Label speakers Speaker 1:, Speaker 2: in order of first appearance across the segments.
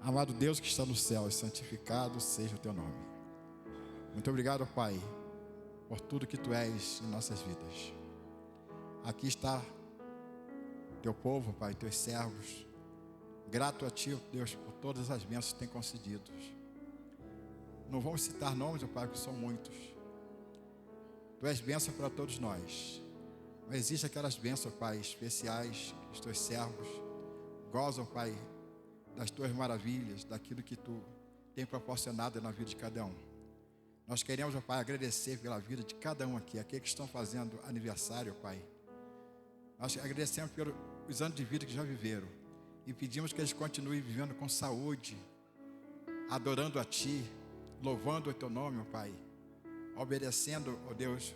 Speaker 1: Amado Deus que está no céu, santificado seja o teu nome. Muito obrigado, Pai, por tudo que tu és em nossas vidas. Aqui está teu povo, Pai, teus servos. Grato a ti, Deus, por todas as bênçãos que tem concedido. Não vamos citar nomes, Pai, porque são muitos. Tu és bênção para todos nós. Mas existem aquelas bênçãos, Pai, especiais que os teus servos gozam, Pai, das tuas maravilhas, daquilo que tu tem proporcionado na vida de cada um. Nós queremos, Pai, agradecer pela vida de cada um aqui, aqueles que estão fazendo aniversário, Pai. Nós agradecemos pelos anos de vida que já viveram e pedimos que eles continuem vivendo com saúde, adorando a Ti, louvando o Teu nome, ó Pai, obedecendo, ó Deus,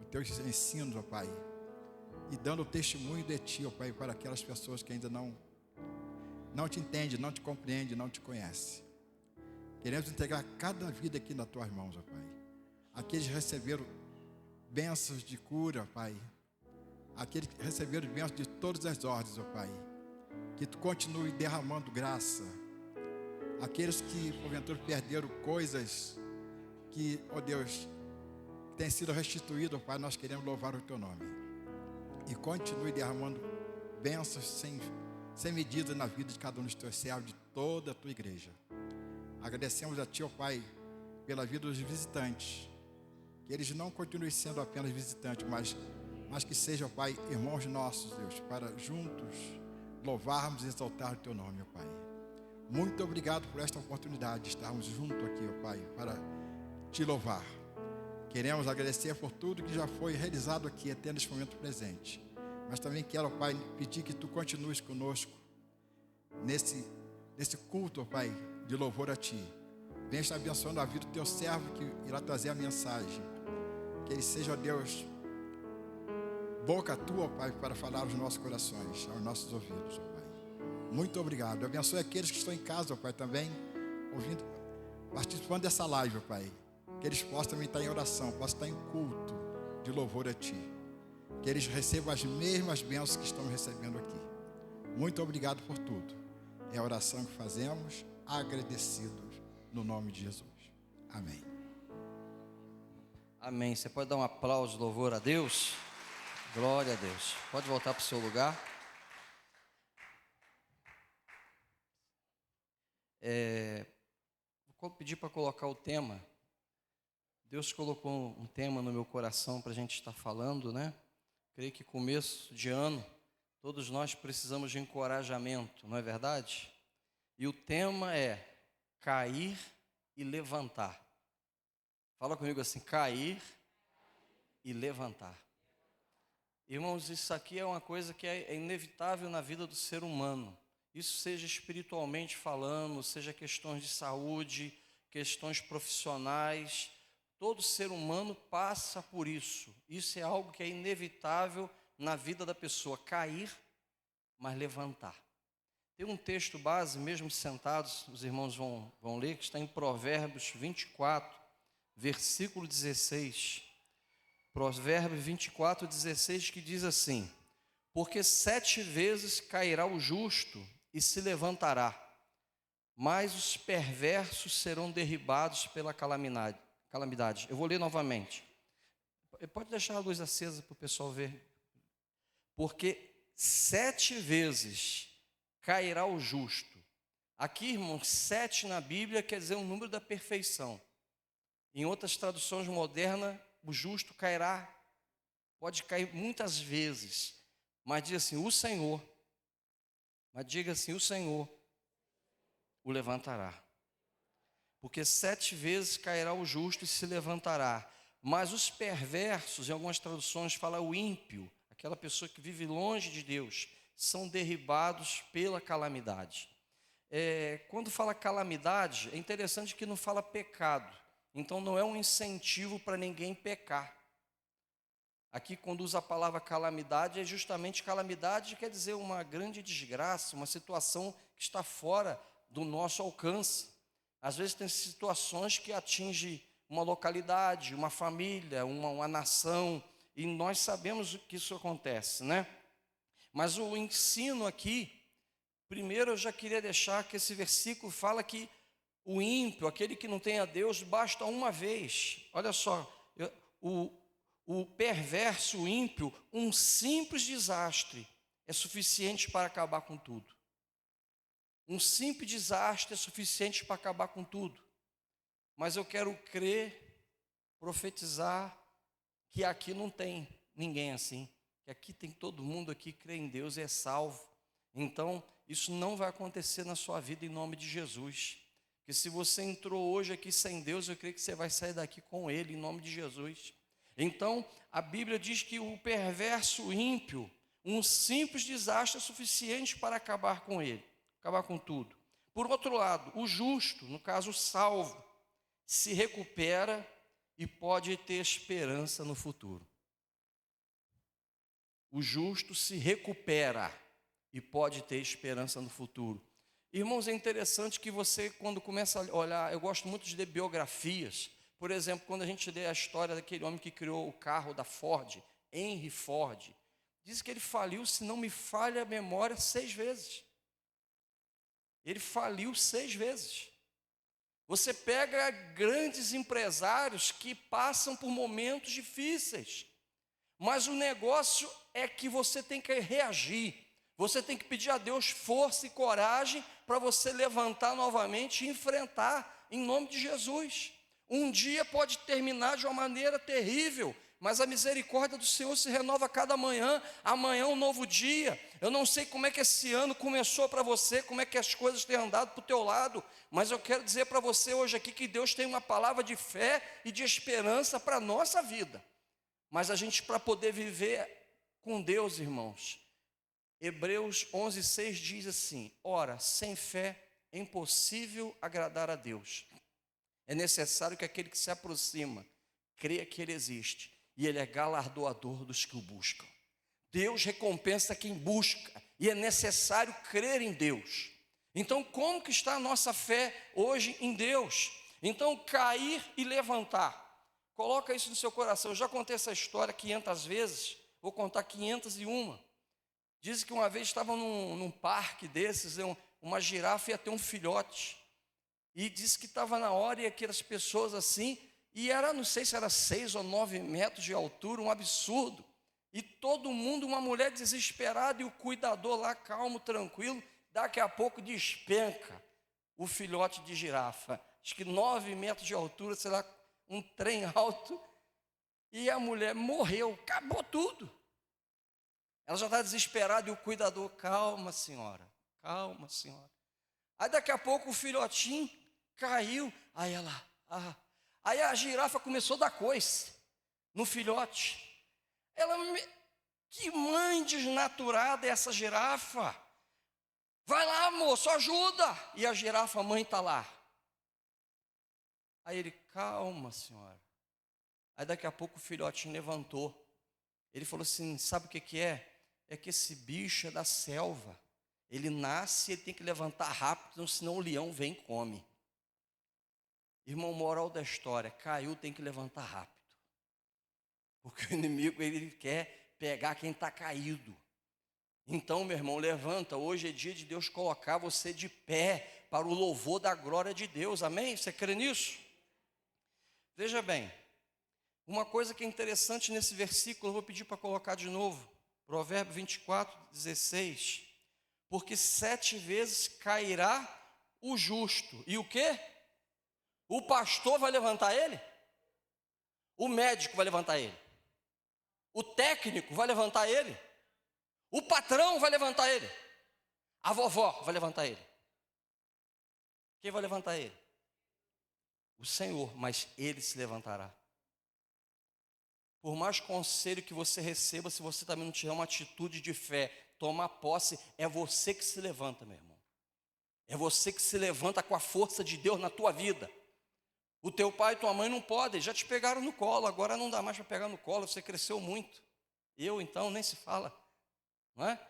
Speaker 1: os Teus ensinos, ó Pai, e dando testemunho de Ti, ó Pai, para aquelas pessoas que ainda não te entendem, não te compreendem, não te conhecem. Queremos entregar cada vida aqui nas Tuas mãos, ó Pai. Aqueles que receberam bênçãos de cura, Pai, aqueles que receberam bênçãos de todas as ordens, ó Pai, que Tu continue derramando graça. Aqueles que, porventura, perderam coisas que, ó Deus, têm sido restituídas, ó Pai, nós queremos louvar o Teu nome. E continue derramando bênçãos sem medida na vida de cada um dos Teus servos, de toda a Tua igreja. Agradecemos a Ti, ó Pai, pela vida dos visitantes. Que eles não continuem sendo apenas visitantes, mas que sejam, ó Pai, irmãos nossos, Deus, para juntos louvarmos e exaltar o Teu nome, ó Pai. Muito obrigado por esta oportunidade de estarmos juntos aqui, ó Pai, para Te louvar. Queremos agradecer por tudo que já foi realizado aqui até neste momento presente. Mas também quero, ó Pai, pedir que Tu continues conosco nesse culto, ó Pai, de louvor a Ti. Venha estar abençoando a vida do Teu servo que irá trazer a mensagem. Que ele seja, ó Deus, boca Tua, ó Pai, para falar aos nossos corações, aos nossos ouvidos, ó Pai. Muito obrigado. Abençoe aqueles que estão em casa, ó Pai, também ouvindo, participando dessa live, ó Pai. Que eles possam também estar em oração, possam estar em culto de louvor a Ti. Que eles recebam as mesmas bênçãos que estamos recebendo aqui. Muito obrigado por tudo. É a oração que fazemos, agradecidos no nome de Jesus. Amém.
Speaker 2: Amém. Você pode dar um aplauso, louvor a Deus? Glória a Deus. Pode voltar para o seu lugar. Vou pedir para colocar o tema. Deus colocou um tema no meu coração para a gente estar falando, né? Creio que começo de ano, todos nós precisamos de encorajamento, não é verdade? E o tema é cair e levantar. Fala comigo assim, cair e levantar. Irmãos, isso aqui é uma coisa que é inevitável na vida do ser humano. Isso seja espiritualmente falando, seja questões de saúde, questões profissionais. Todo ser humano passa por isso. Isso é algo que é inevitável na vida da pessoa, cair, mas levantar. Tem um texto base, mesmo sentados, os irmãos vão ler, que está em Provérbios 24, versículo 16. Provérbios 24, 16, que diz assim: porque 7 vezes cairá o justo e se levantará, mas os perversos serão derribados pela calamidade. Eu vou ler novamente. Pode deixar a luz acesa para o pessoal ver. Porque 7 vezes cairá o justo. Aqui, irmãos, 7 na Bíblia quer dizer um número da perfeição. Em outras traduções modernas, o justo cairá, pode cair muitas vezes. Mas diz assim, o Senhor. Mas diga assim, o Senhor o levantará. Porque 7 vezes cairá o justo e se levantará. Mas os perversos, em algumas traduções fala o ímpio, aquela pessoa que vive longe de Deus, são derribados pela calamidade. Quando fala calamidade, é interessante que não fala pecado. Então não é um incentivo para ninguém pecar. Aqui quando usa a palavra calamidade, é justamente calamidade quer dizer uma grande desgraça, uma situação que está fora do nosso alcance. Às vezes tem situações que atingem uma localidade, uma família, uma nação, e nós sabemos que isso acontece, né? Mas o ensino aqui Primeiro, eu já queria deixar que esse versículo fala que o ímpio, aquele que não tem a Deus, basta uma vez. Olha só, o perverso, o ímpio, um simples desastre é suficiente para acabar com tudo. Um simples desastre é suficiente para acabar com tudo. Mas eu quero crer, profetizar, que aqui não tem ninguém assim. Que aqui tem todo mundo aqui que crê em Deus e é salvo. Então, isso não vai acontecer na sua vida em nome de Jesus. Porque se você entrou hoje aqui sem Deus, eu creio que você vai sair daqui com Ele, em nome de Jesus. Então, a Bíblia diz que o perverso, o ímpio, um simples desastre é suficiente para acabar com ele, acabar com tudo. Por outro lado, o justo, no caso o salvo, se recupera e pode ter esperança no futuro. O justo se recupera e pode ter esperança no futuro. Irmãos, é interessante que você, quando começa a olhar, eu gosto muito de ler biografias. Por exemplo, quando a gente lê a história daquele homem que criou o carro da Ford, Henry Ford, diz que ele faliu, se não me falha a memória, 6 vezes. Ele faliu 6 vezes. Você pega grandes empresários que passam por momentos difíceis, mas o negócio é que você tem que reagir. Você tem que pedir a Deus força e coragem para você levantar novamente e enfrentar em nome de Jesus. Um dia pode terminar de uma maneira terrível, mas a misericórdia do Senhor se renova a cada manhã. Amanhã é um novo dia. Eu não sei como é que esse ano começou para você, como é que as coisas têm andado para o teu lado, mas eu quero dizer para você hoje aqui que Deus tem uma palavra de fé e de esperança para a nossa vida. Mas a gente, para poder viver com Deus, irmãos, Hebreus 11:6 diz assim: ora, sem fé é impossível agradar a Deus. É necessário que aquele que se aproxima creia que Ele existe e Ele é galardoador dos que o buscam. Deus recompensa quem busca e é necessário crer em Deus. Então, como que está a nossa fé hoje em Deus? Então, cair e levantar. Coloca isso no seu coração. Eu já contei essa história 500 vezes, vou contar 501. Diz que uma vez estava num parque desses, uma girafa ia ter um filhote. E disse que estava na hora e aquelas pessoas assim, e era, não sei se era 6 ou 9 metros de altura, um absurdo. E todo mundo, uma mulher desesperada e o cuidador lá calmo, tranquilo, daqui a pouco despenca o filhote de girafa. Acho que 9 metros de altura, sei lá, um trem alto, e a mulher morreu, acabou tudo. Ela já está desesperada e o cuidador, calma senhora. Aí daqui a pouco o filhotinho caiu, aí aí a girafa começou a dar coice no filhote. Que mãe desnaturada é essa girafa? Vai lá, moço, ajuda. E a girafa, a mãe está lá. Aí ele, calma senhora. Aí daqui a pouco o filhotinho levantou. Ele falou assim, sabe o que é? É que esse bicho é da selva. Ele nasce e ele tem que levantar rápido, senão o leão vem e come. Irmão, moral da história, caiu, tem que levantar rápido. Porque o inimigo, ele quer pegar quem está caído. Então, meu irmão, levanta, hoje é dia de Deus colocar você de pé para o louvor da glória de Deus, amém? Você crê nisso? Veja bem, uma coisa que é interessante nesse versículo, eu vou pedir para colocar de novo, Provérbio 24:16, porque 7 vezes cairá o justo, e o quê? O pastor vai levantar ele? O médico vai levantar ele? O técnico vai levantar ele? O patrão vai levantar ele? A vovó vai levantar ele? Quem vai levantar ele? O Senhor, mas ele se levantará. Por mais conselho que você receba, se você também não tiver uma atitude de fé, tomar posse, é você que se levanta, meu irmão. É você que se levanta com a força de Deus na tua vida. O teu pai e tua mãe não podem, já te pegaram no colo, agora não dá mais para pegar no colo, você cresceu muito. Eu, então, nem se fala, não é?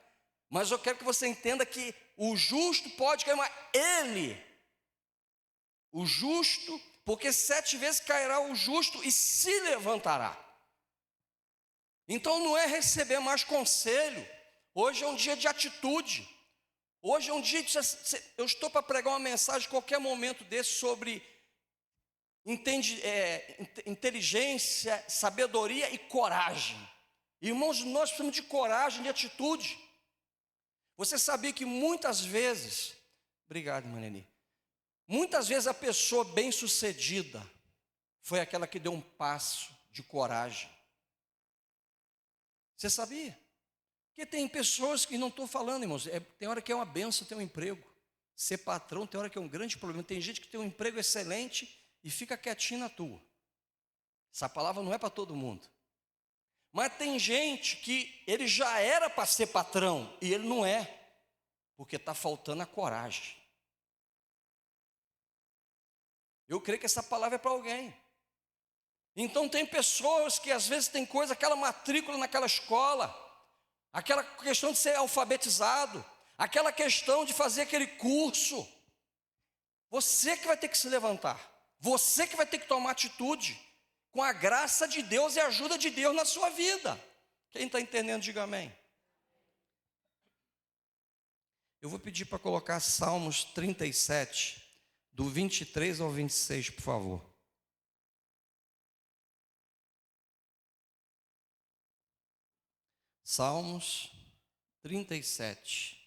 Speaker 2: Mas eu quero que você entenda que o justo pode cair, mas ele, o justo, porque 7 vezes cairá o justo e se levantará. Então não é receber mais conselho, hoje é um dia de atitude. Hoje é um dia que eu estou para pregar uma mensagem qualquer momento desse sobre inteligência, sabedoria e coragem. Irmãos, nós precisamos de coragem, de atitude. Você sabia que muitas vezes, obrigado, irmã Neni, muitas vezes a pessoa bem-sucedida foi aquela que deu um passo de coragem. Você sabia? Porque tem pessoas que não estou falando, irmãos, tem hora que é uma benção ter um emprego. Ser patrão tem hora que é um grande problema. Tem gente que tem um emprego excelente e fica quietinho na tua. Essa palavra não é para todo mundo. Mas tem gente que ele já era para ser patrão e ele não é, porque está faltando a coragem. Eu creio que essa palavra é para alguém. Então tem pessoas que às vezes tem coisa, aquela matrícula naquela escola, aquela questão de ser alfabetizado, aquela questão de fazer aquele curso. Você que vai ter que se levantar, você que vai ter que tomar atitude, com a graça de Deus e a ajuda de Deus na sua vida. Quem está entendendo, diga amém. Eu vou pedir para colocar Salmos 37, do 23 ao 26, por favor. Salmos 37,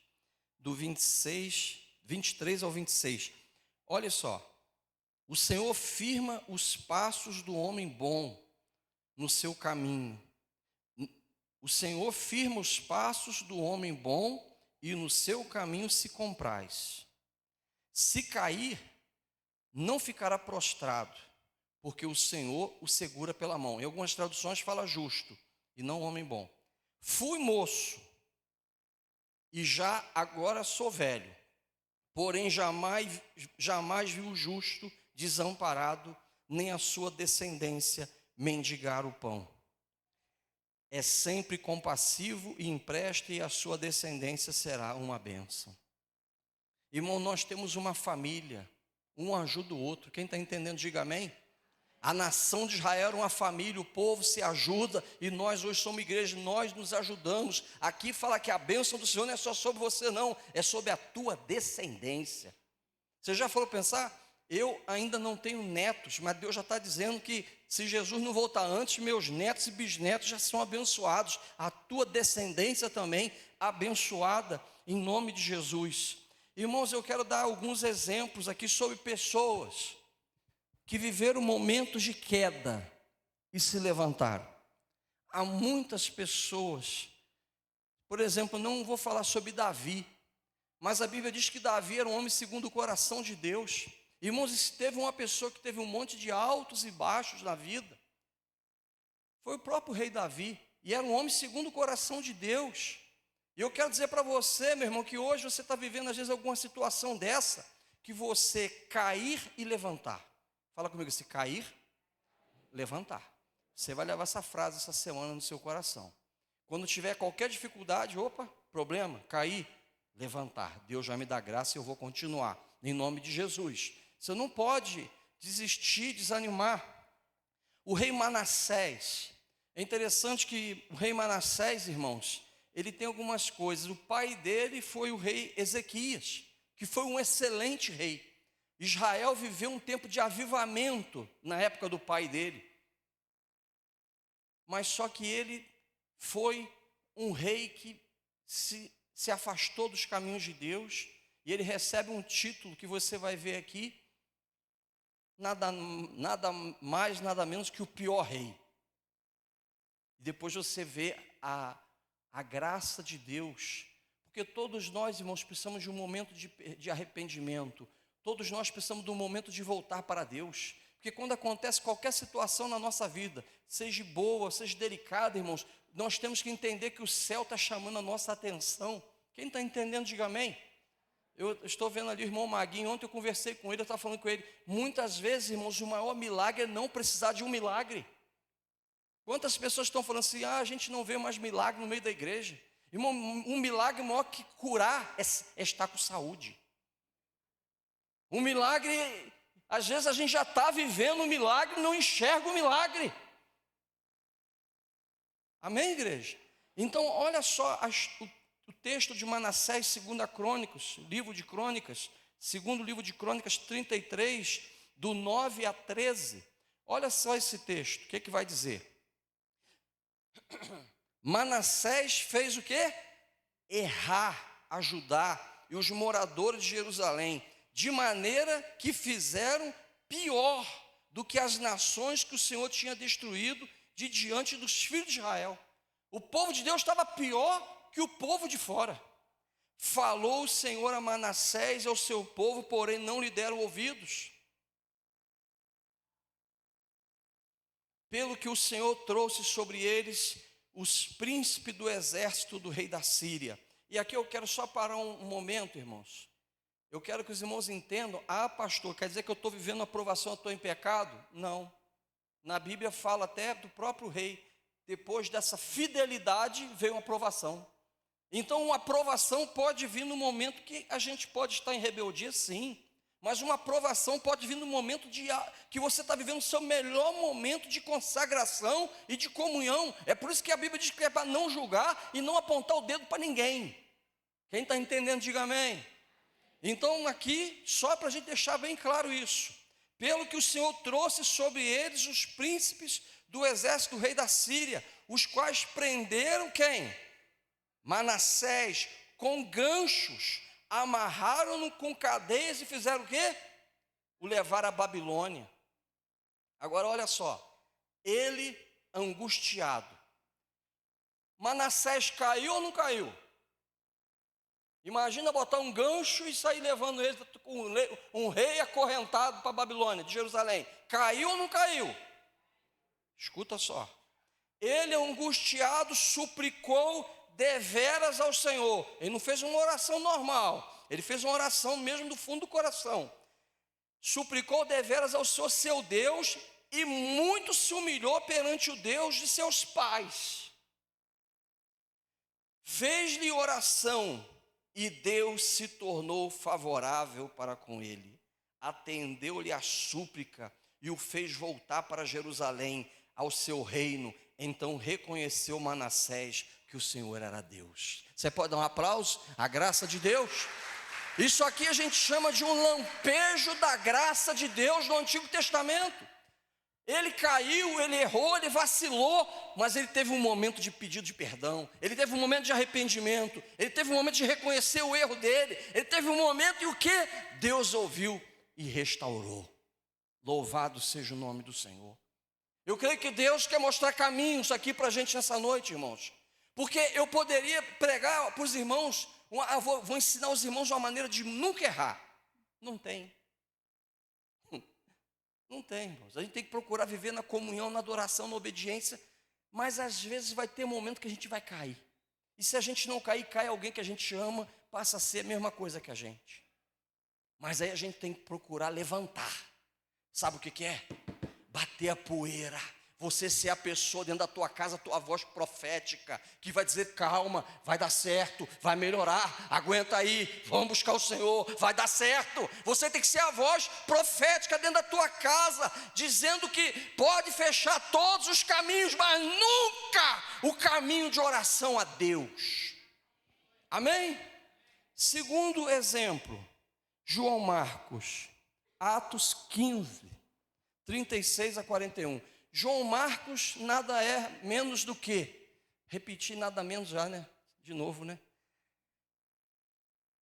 Speaker 2: do 23 ao 26. Olha só. O Senhor firma os passos do homem bom no seu caminho. O Senhor firma os passos do homem bom e no seu caminho se compraz. Se cair, não ficará prostrado, porque o Senhor o segura pela mão. Em algumas traduções fala justo e não homem bom. Fui moço e já agora sou velho, porém jamais vi o justo desamparado, nem a sua descendência mendigar o pão. É sempre compassivo e empresta, e a sua descendência será uma bênção. Irmão, nós temos uma família, um ajuda o outro. Quem está entendendo, diga amém. A nação de Israel era uma família, o povo se ajuda, e nós hoje somos igreja, nós nos ajudamos. Aqui fala que a bênção do Senhor não é só sobre você não, é sobre a tua descendência. Você já falou pensar? Eu ainda não tenho netos, mas Deus já está dizendo que se Jesus não voltar antes, meus netos e bisnetos já são abençoados. A tua descendência também abençoada em nome de Jesus. Irmãos, eu quero dar alguns exemplos aqui sobre pessoas que viveram momentos de queda e se levantaram. Há muitas pessoas, por exemplo, não vou falar sobre Davi, mas a Bíblia diz que Davi era um homem segundo o coração de Deus. Irmãos, teve uma pessoa que teve um monte de altos e baixos na vida. Foi o próprio rei Davi, e era um homem segundo o coração de Deus. E eu quero dizer para você, meu irmão, que hoje você está vivendo às vezes alguma situação dessa, que você cair e levantar. Fala comigo, se cair, levantar. Você vai levar essa frase essa semana no seu coração. Quando tiver qualquer dificuldade, problema, cair, levantar. Deus vai me dar graça e eu vou continuar, em nome de Jesus. Você não pode desistir, desanimar. O rei Manassés, é interessante que o rei Manassés, irmãos, ele tem algumas coisas. O pai dele foi o rei Ezequias, que foi um excelente rei. Israel viveu um tempo de avivamento na época do pai dele. Mas só que ele foi um rei que se afastou dos caminhos de Deus, e ele recebe um título que você vai ver aqui, nada mais, nada menos que o pior rei. Depois você vê a graça de Deus, porque todos nós, irmãos, precisamos de um momento de arrependimento, todos nós precisamos de um momento de voltar para Deus, porque quando acontece qualquer situação na nossa vida, seja boa, seja delicada, irmãos, nós temos que entender que o céu está chamando a nossa atenção. Quem está entendendo, diga amém. Eu estou vendo ali o irmão Maguinho, ontem eu conversei com ele, eu estava falando com ele, muitas vezes, irmãos, o maior milagre é não precisar de um milagre. Quantas pessoas estão falando assim, a gente não vê mais milagre no meio da igreja. Irmão, um milagre maior que curar é estar com saúde. Um milagre, às vezes a gente já está vivendo um milagre, não enxerga o milagre. Amém, igreja? Então, olha só o texto de Manassés, segundo Crônicas, livro de Crônicas, segundo livro de Crônicas 33, do 9 a 13. Olha só esse texto, o que vai dizer? Manassés fez o quê? Errar a Judá e os moradores de Jerusalém, de maneira que fizeram pior do que as nações que o Senhor tinha destruído de diante dos filhos de Israel. O povo de Deus estava pior que o povo de fora. Falou o Senhor a Manassés e ao seu povo, porém não lhe deram ouvidos. Pelo que o Senhor trouxe sobre eles os príncipes do exército do rei da Síria. E aqui eu quero só parar um momento, irmãos. Eu quero que os irmãos entendam. Ah, pastor, quer dizer que eu estou vivendo a provação, eu estou em pecado? Não. Na Bíblia fala até do próprio rei. Depois dessa fidelidade veio uma aprovação. Então uma aprovação pode vir no momento que a gente pode estar em rebeldia, sim. Mas uma aprovação pode vir no momento que você está vivendo o seu melhor momento de consagração e de comunhão. É por isso que a Bíblia diz que é para não julgar e não apontar o dedo para ninguém. Quem está entendendo, diga amém. Então aqui, só para a gente deixar bem claro isso. Pelo que o Senhor trouxe sobre eles os príncipes do exército do rei da Síria, os quais prenderam quem? Manassés, com ganchos, amarraram-no com cadeias e fizeram o quê? O levaram à Babilônia. Agora olha só, ele angustiado. Manassés caiu ou não caiu? Imagina botar um gancho e sair levando ele, um rei acorrentado para a Babilônia, de Jerusalém. Caiu ou não caiu? Escuta só. Ele angustiado suplicou deveras ao Senhor. Ele não fez uma oração normal, ele fez uma oração mesmo do fundo do coração. Suplicou deveras ao Senhor, seu Deus, e muito se humilhou perante o Deus de seus pais. Fez-lhe oração, e Deus se tornou favorável para com ele. Atendeu-lhe a súplica e o fez voltar para Jerusalém, ao seu reino. Então reconheceu Manassés que o Senhor era Deus. Você pode dar um aplauso? A graça de Deus. Isso aqui a gente chama de um lampejo da graça de Deus no Antigo Testamento. Ele caiu, ele errou, ele vacilou, mas ele teve um momento de pedido de perdão, ele teve um momento de arrependimento, ele teve um momento de reconhecer o erro dele, ele teve um momento em que Deus ouviu e restaurou. Louvado seja o nome do Senhor. Eu creio que Deus quer mostrar caminhos aqui para a gente nessa noite, irmãos, porque eu poderia pregar para os irmãos, vou ensinar os irmãos uma maneira de nunca errar. Não tem. Não tem, irmãos. A gente tem que procurar viver na comunhão, na adoração, na obediência, mas às vezes vai ter um momento que a gente vai cair. E se a gente não cair, cai alguém que a gente ama, passa a ser a mesma coisa que a gente. Mas aí a gente tem que procurar levantar. Sabe o que é? Bater a poeira. Você ser a pessoa dentro da tua casa, a tua voz profética, que vai dizer: calma, vai dar certo, vai melhorar, aguenta aí, vamos buscar o Senhor, vai dar certo. Você tem que ser a voz profética dentro da tua casa, dizendo que pode fechar todos os caminhos, mas nunca o caminho de oração a Deus. Amém? Segundo exemplo, João Marcos, Atos 15, 36 a 41. João Marcos nada é menos do que, repetir nada menos já, né? De novo, né?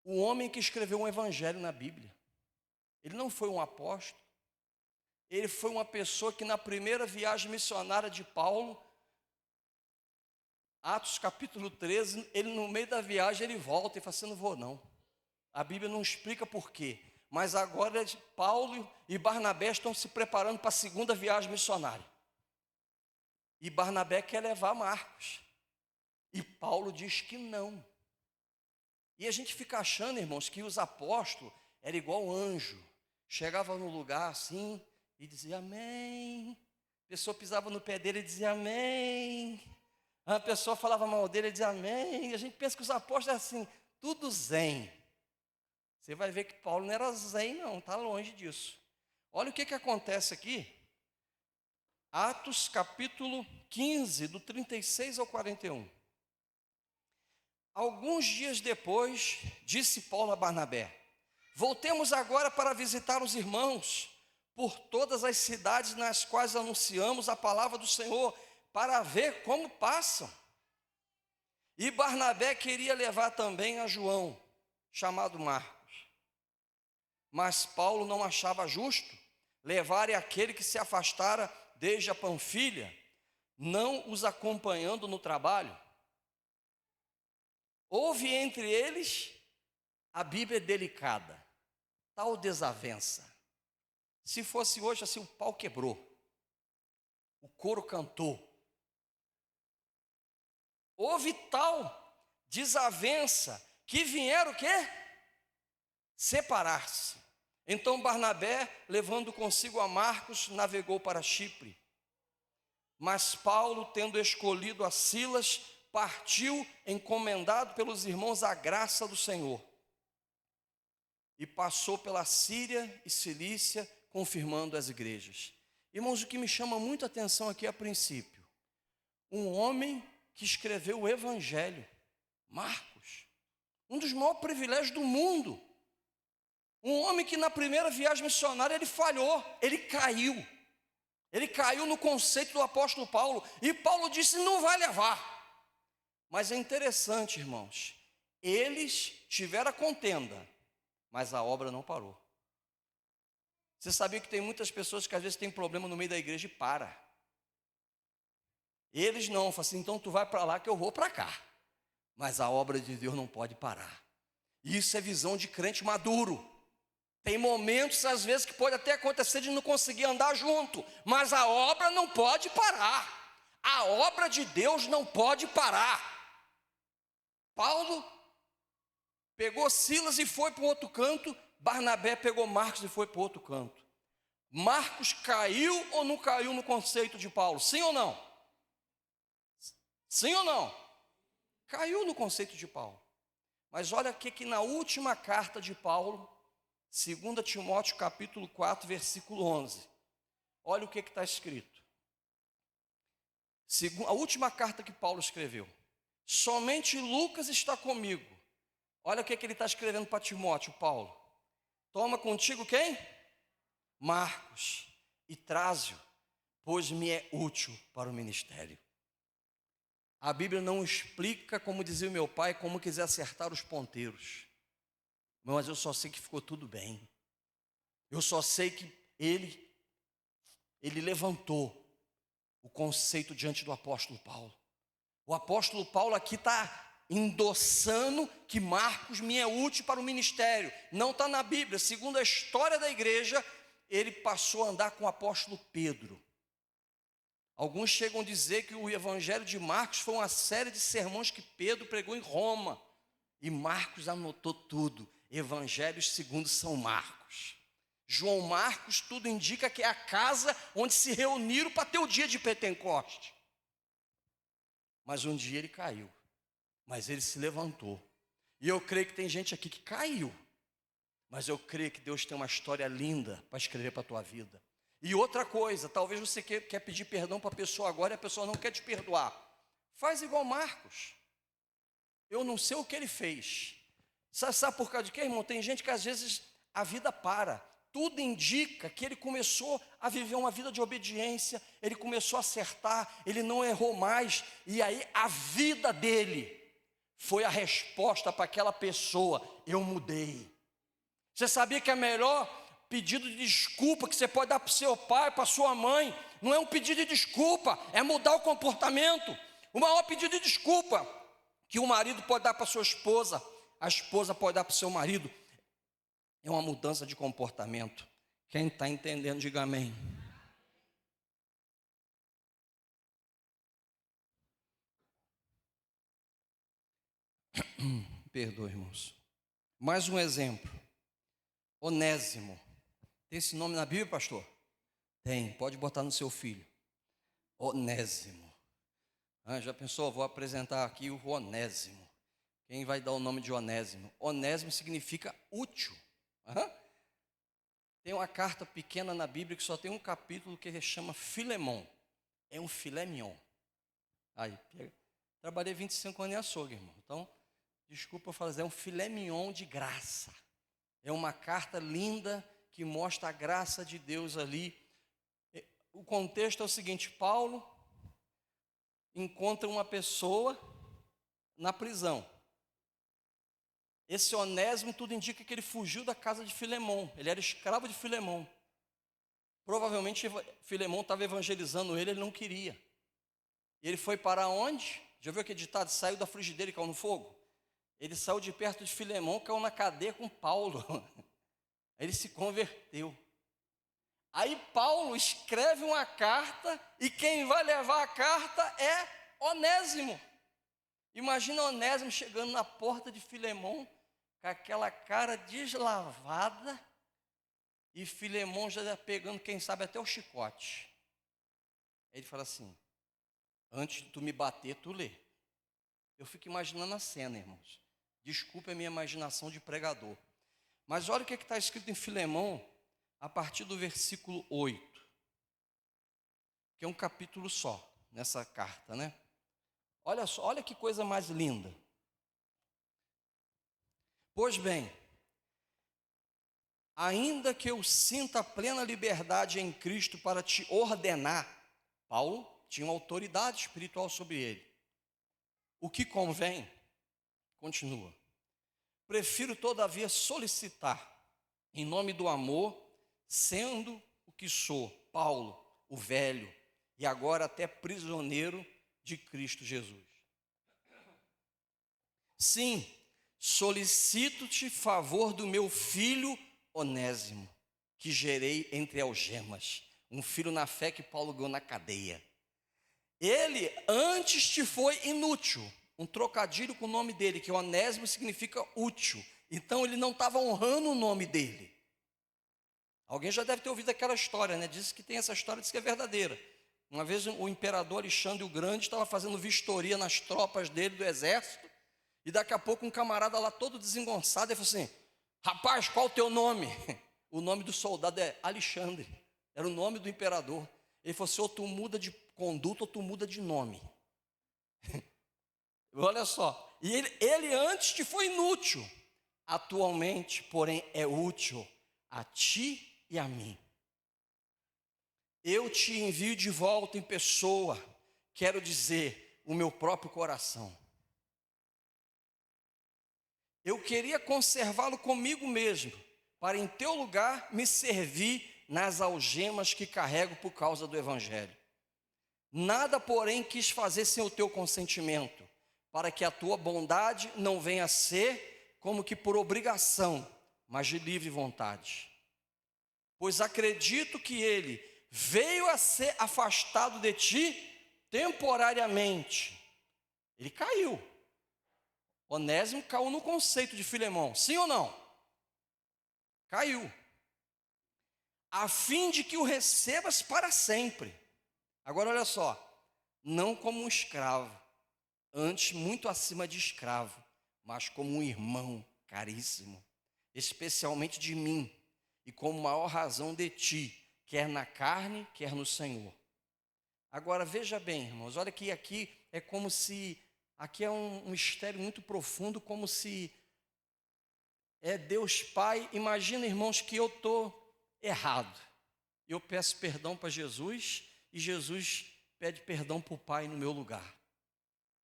Speaker 2: O homem que escreveu um evangelho na Bíblia. Ele não foi um apóstolo, ele foi uma pessoa que na primeira viagem missionária de Paulo, Atos capítulo 13, ele no meio da viagem ele volta e fala assim: não vou não. A Bíblia não explica por quê, mas agora Paulo e Barnabé estão se preparando para a segunda viagem missionária. E Barnabé quer levar Marcos. E Paulo diz que não. E a gente fica achando, irmãos, que os apóstolos eram igual anjo. Chegava no lugar assim e dizia amém. A pessoa pisava no pé dele e dizia amém. A pessoa falava mal dele e dizia amém. E a gente pensa que os apóstolos eram assim, tudo zen. Você vai ver que Paulo não era zen não, está longe disso. Olha o que acontece aqui. Atos capítulo 15, do 36 ao 41. Alguns dias depois, disse Paulo a Barnabé: voltemos agora para visitar os irmãos por todas as cidades nas quais anunciamos a palavra do Senhor, para ver como passam. E Barnabé queria levar também a João, chamado Marcos. Mas Paulo não achava justo levar aquele que se afastara desde a Panfilha, não os acompanhando no trabalho. Houve entre eles, a Bíblia é delicada, tal desavença. Se fosse hoje assim, o pau quebrou, o coro cantou. Houve tal desavença que vieram o quê? Separar-se. Então Barnabé, levando consigo a Marcos, navegou para Chipre. Mas Paulo, tendo escolhido a Silas, partiu encomendado pelos irmãos à graça do Senhor. E passou pela Síria e Cilícia, confirmando as igrejas. Irmãos, o que me chama muito a atenção aqui a princípio, um homem que escreveu o Evangelho, Marcos, um dos maiores privilégios do mundo. Um homem que na primeira viagem missionária ele falhou, ele caiu. Ele caiu no conceito do apóstolo Paulo. E Paulo disse, não vai levar. Mas é interessante, irmãos. Eles tiveram a contenda, mas a obra não parou. Você sabia que tem muitas pessoas que às vezes têm problema no meio da igreja e para. Eles não, falam assim, então tu vai para lá que eu vou para cá. Mas a obra de Deus não pode parar. Isso é visão de crente maduro. Tem momentos, às vezes, que pode até acontecer de não conseguir andar junto, mas a obra não pode parar. A obra de Deus não pode parar. Paulo pegou Silas e foi para o outro canto, Barnabé pegou Marcos e foi para o outro canto. Marcos caiu ou não caiu no conceito de Paulo? Sim ou não? Sim ou não? Caiu no conceito de Paulo. Mas olha aqui que na última carta de Paulo, 2 Timóteo capítulo 4, versículo 11. Olha o que está escrito. A última carta que Paulo escreveu. Somente Lucas está comigo. Olha o que ele está escrevendo para Timóteo, Paulo. Toma contigo quem? Marcos, e traze-o, pois me é útil para o ministério. A Bíblia não explica, como dizia o meu pai, como quiser acertar os ponteiros. Mas eu só sei que ficou tudo bem. Eu só sei que ele levantou o conceito diante do apóstolo Paulo. O apóstolo Paulo aqui está endossando que Marcos me é útil para o ministério. Não está na Bíblia. Segundo a história da igreja, ele passou a andar com o apóstolo Pedro. Alguns chegam a dizer que o evangelho de Marcos foi uma série de sermões que Pedro pregou em Roma. E Marcos anotou tudo. Evangelhos segundo São Marcos. João Marcos, tudo indica que é a casa onde se reuniram para ter o dia de Pentecoste. Mas um dia ele caiu. Mas ele se levantou. E eu creio que tem gente aqui que caiu. Mas eu creio que Deus tem uma história linda para escrever para a tua vida. E outra coisa, talvez você quer pedir perdão para a pessoa agora e a pessoa não quer te perdoar. Faz igual Marcos. Eu não sei o que ele fez. Sabe por causa de quê, irmão? Tem gente que às vezes a vida para. Tudo indica que ele começou a viver uma vida de obediência, ele começou a acertar, ele não errou mais. E aí a vida dele foi a resposta para aquela pessoa: eu mudei. Você sabia que é melhor pedido de desculpa que você pode dar para o seu pai, para a sua mãe, não é um pedido de desculpa, é mudar o comportamento. O maior pedido de desculpa que o marido pode dar para a sua esposa, a esposa pode dar para o seu marido, é uma mudança de comportamento. Quem está entendendo, diga amém. Perdoe, irmãos. Mais um exemplo. Onésimo. Tem esse nome na Bíblia, pastor? Tem, pode botar no seu filho. Onésimo. Já pensou? Vou apresentar aqui o Onésimo. Quem vai dar o nome de Onésimo? Onésimo significa útil. Tem uma carta pequena na Bíblia que só tem um capítulo que chama Filemon. É um filé mignon. Aí, trabalhei 25 anos em açougue, irmão. Então, desculpa eu falar, é um filé mignon de graça. É uma carta linda que mostra a graça de Deus ali. O contexto é o seguinte: Paulo encontra uma pessoa na prisão. Esse Onésimo, tudo indica que ele fugiu da casa de Filemão. Ele era escravo de Filemão. Provavelmente Filemão estava evangelizando ele não queria. E ele foi para onde? Já viu aquele ditado? Saiu da frigideira e caiu no fogo? Ele saiu de perto de Filemão, caiu na cadeia com Paulo. Aí ele se converteu. Aí Paulo escreve uma carta e quem vai levar a carta é Onésimo. Imagina Onésimo chegando na porta de Filemão com aquela cara deslavada e Filemão já pegando, quem sabe, até o chicote. Aí ele fala assim: antes de tu me bater, tu lê. Eu fico imaginando a cena, irmãos. Desculpe a minha imaginação de pregador. Mas olha o que está escrito em Filemão, a partir do versículo 8. Que é um capítulo só, nessa carta, né? Olha só, olha que coisa mais linda. Pois bem, ainda que eu sinta plena liberdade em Cristo para te ordenar, Paulo tinha uma autoridade espiritual sobre ele. O que convém, continua, prefiro todavia solicitar, em nome do amor, sendo o que sou, Paulo, o velho, e agora até prisioneiro de Cristo Jesus. Sim, solicito-te favor do meu filho Onésimo, que gerei entre algemas, um filho na fé que Paulo ganhou na cadeia. Ele antes te foi inútil, um trocadilho com o nome dele, que Onésimo significa útil. Então ele não estava honrando o nome dele. Alguém já deve ter ouvido aquela história, né? Diz que tem essa história, diz que é verdadeira. Uma vez o imperador Alexandre o Grande estava fazendo vistoria nas tropas dele, do exército, e daqui a pouco um camarada lá todo desengonçado, ele falou assim: rapaz, qual o teu nome? O nome do soldado é Alexandre, era o nome do imperador. Ele falou assim: ou tu muda de conduta ou tu muda de nome. Olha só, e ele antes te foi inútil, atualmente, porém, é útil a ti e a mim. Eu te envio de volta em pessoa, quero dizer, o meu próprio coração. Eu queria conservá-lo comigo mesmo, para em teu lugar me servir nas algemas que carrego por causa do Evangelho. Nada, porém, quis fazer sem o teu consentimento, para que a tua bondade não venha a ser como que por obrigação, mas de livre vontade. Pois acredito que ele veio a ser afastado de ti temporariamente. Ele caiu. Onésimo caiu no conceito de Filemão, sim ou não? Caiu. A fim de que o recebas para sempre. Agora olha só, não como um escravo, antes muito acima de escravo, mas como um irmão caríssimo, especialmente de mim, e com maior razão de ti, quer na carne, quer no Senhor. Agora veja bem, irmãos, olha que aqui é como se, aqui é um mistério muito profundo, como se é Deus Pai. Imagina, irmãos, que eu estou errado, eu peço perdão para Jesus, e Jesus pede perdão para o Pai no meu lugar.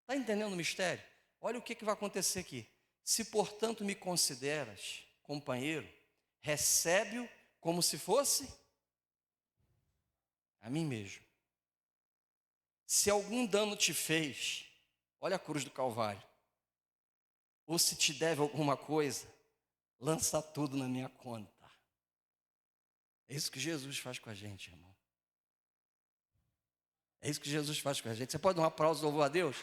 Speaker 2: Está entendendo o mistério? Olha o que vai acontecer aqui. Se, portanto, me consideras companheiro, recebe-o como se fosse a mim mesmo. Se algum dano te fez, olha a cruz do Calvário, ou se te deve alguma coisa, lança tudo na minha conta. É isso que Jesus faz com a gente, irmão. É isso que Jesus faz com a gente. Você pode dar um aplauso, louvor a Deus?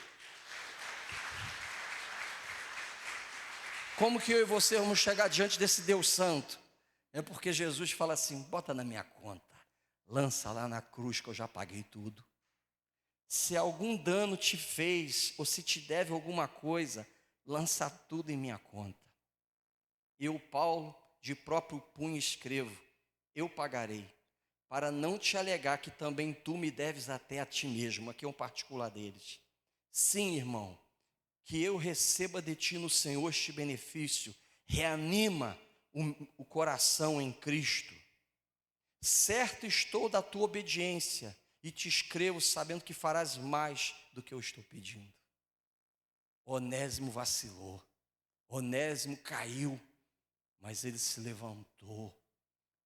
Speaker 2: Como que eu e você vamos chegar diante desse Deus Santo? É porque Jesus fala assim: bota na minha conta, lança lá na cruz que eu já paguei tudo. Se algum dano te fez, ou se te deve alguma coisa, lança tudo em minha conta. Eu, Paulo, de próprio punho escrevo: eu pagarei, para não te alegar que também tu me deves até a ti mesmo. Aqui é um particular deles. Sim, irmão, que eu receba de ti no Senhor este benefício. Reanima o coração em Cristo. Certo estou da tua obediência e te escrevo sabendo que farás mais do que eu estou pedindo. Onésimo vacilou, Onésimo caiu, mas ele se levantou.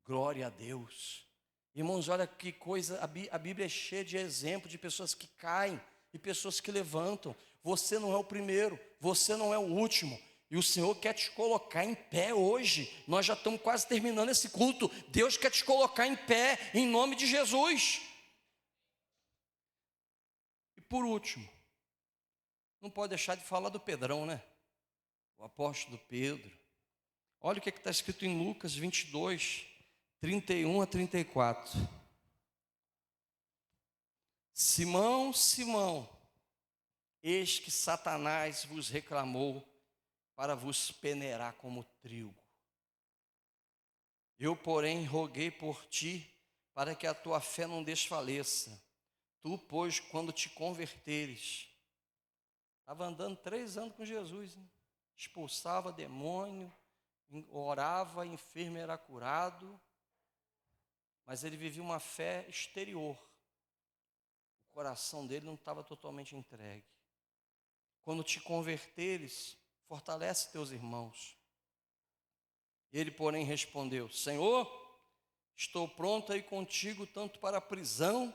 Speaker 2: Glória a Deus. Irmãos, olha que coisa, a Bíblia é cheia de exemplos de pessoas que caem e pessoas que levantam. Você não é o primeiro, você não é o último. E o Senhor quer te colocar em pé hoje. Nós já estamos quase terminando esse culto. Deus quer te colocar em pé, em nome de Jesus. E por último, não pode deixar de falar do Pedrão, né? O apóstolo Pedro. Olha o que está escrito em Lucas 22, 31 a 34. Simão, Simão, eis que Satanás vos reclamou para vos peneirar como trigo. Eu, porém, roguei por ti, para que a tua fé não desfaleça. Tu, pois, quando te converteres, estava andando 3 anos com Jesus, hein? Expulsava demônio, orava, enfermo era curado, mas ele vivia uma fé exterior. O coração dele não estava totalmente entregue. Quando te converteres, fortalece teus irmãos. Ele, porém, respondeu: Senhor, estou pronto a ir contigo tanto para a prisão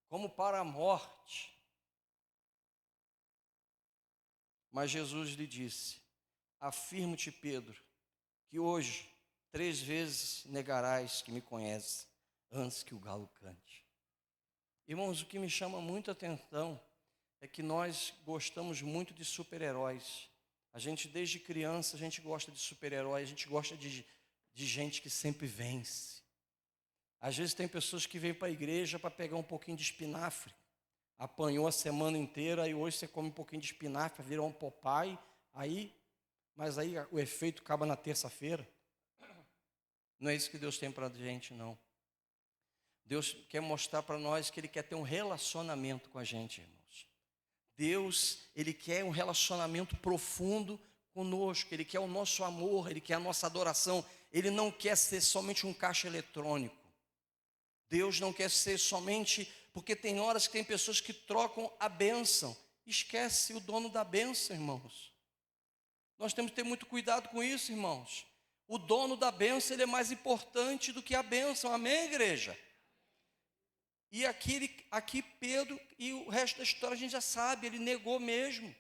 Speaker 2: como para a morte. Mas Jesus lhe disse: afirmo-te, Pedro, que hoje 3 vezes negarás que me conheces, antes que o galo cante. Irmãos, o que me chama muito a atenção é que nós gostamos muito de super-heróis. A gente, desde criança, a gente gosta de super-heróis, a gente gosta de gente que sempre vence. Às vezes tem pessoas que vêm para a igreja para pegar um pouquinho de espinafre. Apanhou a semana inteira e hoje você come um pouquinho de espinafre, virou um Popeye, mas aí o efeito acaba na terça-feira. Não é isso que Deus tem para a gente, não. Deus quer mostrar para nós que Ele quer ter um relacionamento com a gente, irmãos. Deus, Ele quer um relacionamento profundo conosco, Ele quer o nosso amor, Ele quer a nossa adoração. Ele não quer ser somente um caixa eletrônico. Deus não quer ser somente, porque tem horas que tem pessoas que trocam a bênção, esquece o dono da bênção, irmãos. Nós temos que ter muito cuidado com isso, irmãos. O dono da bênção, ele é mais importante do que a bênção, amém, igreja? E aqui Pedro, e o resto da história a gente já sabe, ele negou mesmo.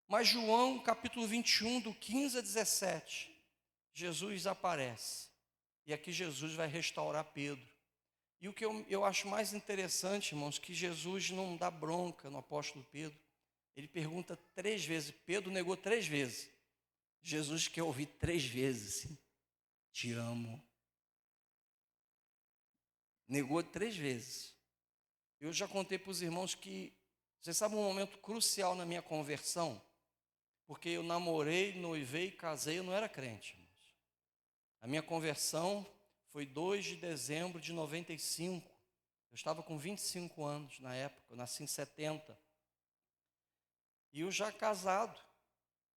Speaker 2: Mas João, capítulo 21, do 15 a 17, Jesus aparece. E aqui Jesus vai restaurar Pedro. E o que eu acho mais interessante, irmãos, que Jesus não dá bronca no apóstolo Pedro. Ele pergunta 3 vezes, Pedro negou 3 vezes. Jesus quer ouvir 3 vezes, assim, te amo. Negou 3 vezes. Eu já contei para os irmãos que, vocês sabem um momento crucial na minha conversão? Porque eu namorei, noivei, casei, eu não era crente, irmãos. A minha conversão foi 2 de dezembro de 95. Eu estava com 25 anos na época, eu nasci em 70. E eu já casado.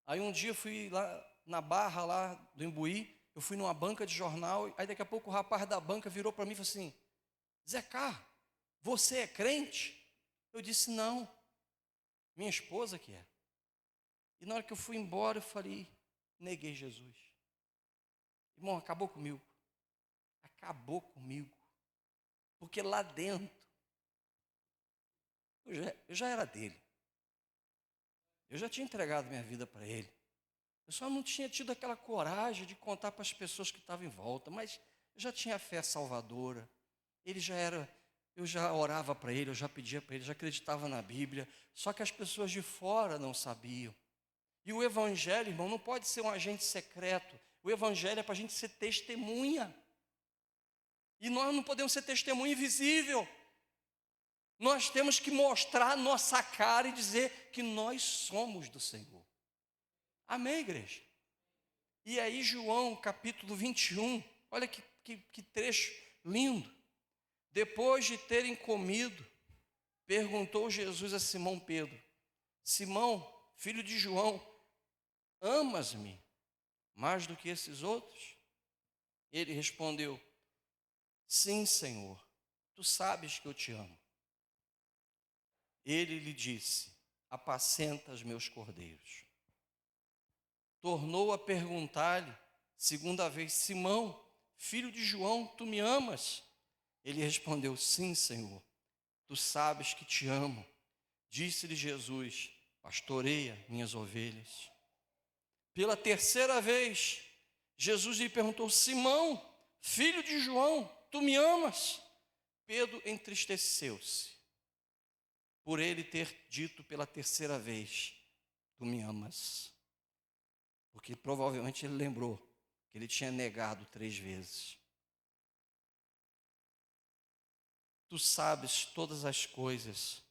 Speaker 2: Aí um dia eu fui lá na Barra, lá do Imbuí, eu fui numa banca de jornal, aí daqui a pouco o rapaz da banca virou para mim e falou assim: Zé Carlos, você é crente? Eu disse: não, minha esposa que é. E na hora que eu fui embora, eu falei, neguei Jesus. Irmão, acabou comigo. Acabou comigo. Porque lá dentro, eu já era dele. Eu já tinha entregado minha vida para ele. Eu só não tinha tido aquela coragem de contar para as pessoas que estavam em volta, mas eu já tinha fé salvadora. Ele já era, eu já orava para ele, eu já pedia para ele, já acreditava na Bíblia, só que as pessoas de fora não sabiam. E o evangelho, irmão, não pode ser um agente secreto. O evangelho é para a gente ser testemunha. E nós não podemos ser testemunha invisível. Nós temos que mostrar a nossa cara e dizer que nós somos do Senhor. Amém, igreja? E aí João, capítulo 21, olha que trecho lindo. Depois de terem comido, perguntou Jesus a Simão Pedro: Simão, filho de João, amas-me mais do que esses outros? Ele respondeu: sim, Senhor, tu sabes que eu te amo. Ele lhe disse: apacenta os meus cordeiros. Tornou a perguntar-lhe, segunda vez: Simão, filho de João, tu me amas? Ele respondeu: sim, Senhor, tu sabes que te amo. Disse-lhe Jesus: pastoreia minhas ovelhas. Pela terceira vez, Jesus lhe perguntou: Simão, filho de João, tu me amas? Pedro entristeceu-se por ele ter dito pela terceira vez: tu me amas. Porque provavelmente ele lembrou que ele tinha negado 3 vezes. Tu sabes todas as coisas,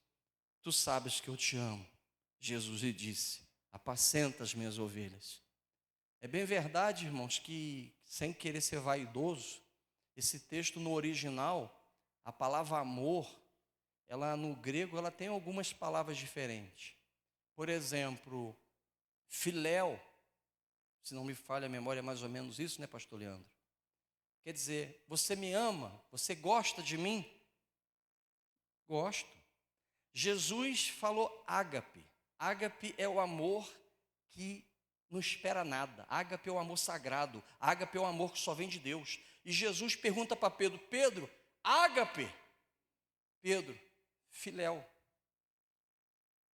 Speaker 2: tu sabes que eu te amo. Jesus lhe disse: apacenta as minhas ovelhas. É bem verdade, irmãos, que, sem querer ser vaidoso, esse texto no original, a palavra amor, ela no grego, ela tem algumas palavras diferentes. Por exemplo, filéu, se não me falha a memória, é mais ou menos isso, né, pastor Leandro? Quer dizer, você me ama? Você gosta de mim? Gosto. Jesus falou ágape. Ágape é o amor que não espera nada. Ágape é o amor sagrado. Ágape é o amor que só vem de Deus. E Jesus pergunta para Pedro: Pedro, ágape? Pedro: filéu.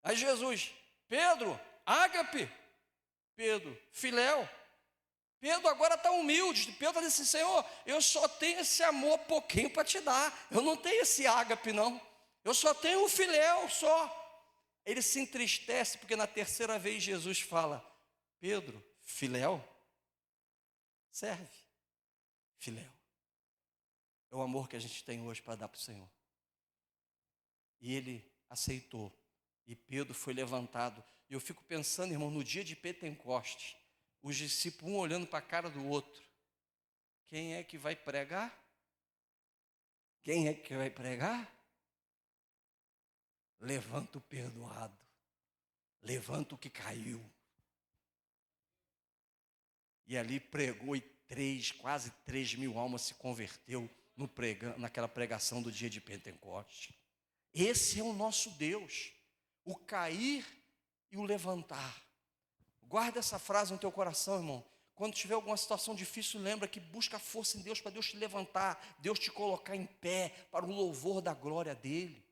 Speaker 2: Aí Jesus: Pedro, ágape? Pedro: filéu. Pedro agora está humilde. Pedro está dizendo: Senhor, eu só tenho esse amor pouquinho para te dar. Eu não tenho esse ágape, não. Eu só tenho um filéu só. Ele se entristece porque na terceira vez Jesus fala: Pedro, filéu? Serve. Filéu. É o amor que a gente tem hoje para dar para o Senhor. E ele aceitou. E Pedro foi levantado. E eu fico pensando, irmão, no dia de Pentecostes, os discípulos um olhando para a cara do outro. Quem é que vai pregar? Quem é que vai pregar? Levanta o perdoado. Levanta o que caiu. E ali pregou e quase 3.000 almas se converteu naquela pregação do dia de Pentecostes. Esse é o nosso Deus, o cair e o levantar. Guarda essa frase no teu coração, irmão. Quando tiver alguma situação difícil, lembra que busca força em Deus para Deus te levantar, Deus te colocar em pé para o louvor da glória dEle.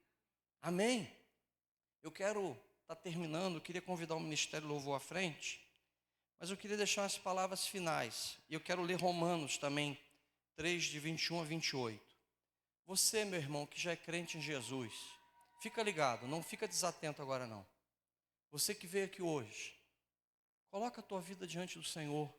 Speaker 2: Amém? Eu quero estar terminando, eu queria convidar o Ministério Louvor à frente, mas eu queria deixar as palavras finais. E eu quero ler Romanos também, 3, de 21 a 28. Você, meu irmão, que já é crente em Jesus, fica ligado, não fica desatento agora não. Você que veio aqui hoje, coloca a tua vida diante do Senhor.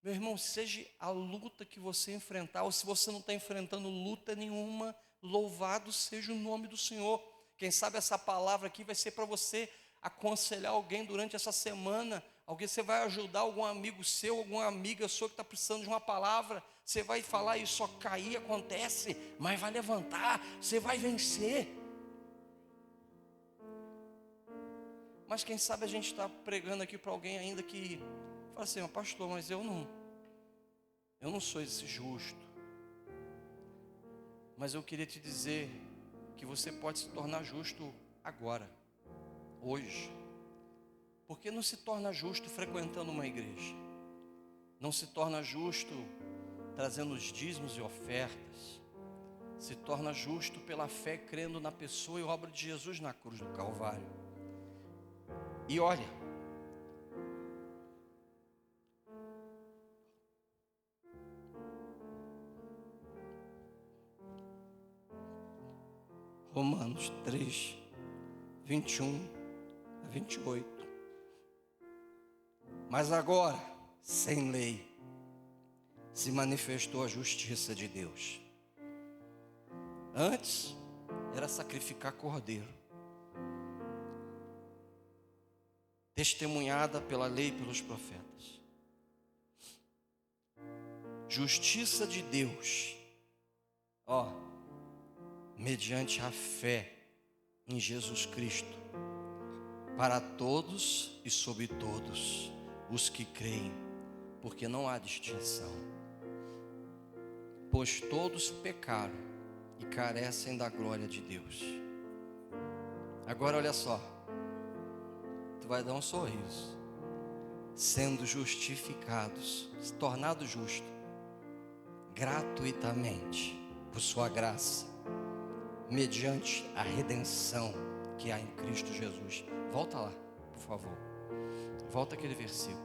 Speaker 2: Meu irmão, seja a luta que você enfrentar, ou se você não está enfrentando luta nenhuma, louvado seja o nome do Senhor. Quem sabe essa palavra aqui vai ser para você aconselhar alguém durante essa semana. Alguém, você vai ajudar algum amigo seu, alguma amiga sua que está precisando de uma palavra. Você vai falar: isso só cair acontece, mas vai levantar, você vai vencer. Mas quem sabe a gente está pregando aqui para alguém ainda que fala assim: pastor, mas eu não sou esse justo. Mas eu queria te dizer que você pode se tornar justo agora, hoje. Porque não se torna justo frequentando uma igreja, não se torna justo trazendo os dízimos e ofertas, se torna justo pela fé, crendo na pessoa e obra de Jesus na cruz do Calvário. E olha, Romanos 3, 21 a 28. Mas agora, sem lei, se manifestou a justiça de Deus. Antes, era sacrificar cordeiro, testemunhada pela lei e pelos profetas. Justiça de Deus, mediante a fé em Jesus Cristo, para todos e sobre todos os que creem, porque não há distinção. Pois todos pecaram e carecem da glória de Deus. Agora olha só, tu vai dar um sorriso. Sendo justificados, se tornado justo, gratuitamente, por sua graça, mediante a redenção que há em Cristo Jesus. Volta lá, por favor. Volta aquele versículo.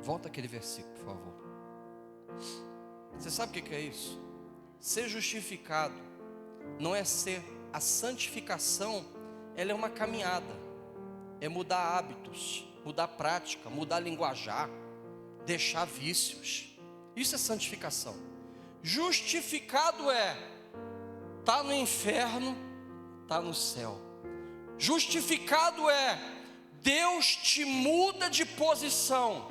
Speaker 2: Volta aquele versículo, por favor. Você sabe o que é isso? Ser justificado não é ser. A santificação, ela é uma caminhada. É mudar hábitos, mudar prática, mudar linguajar, deixar vícios. Isso é santificação. Justificado é tá no inferno, tá no céu. Justificado é Deus te muda de posição.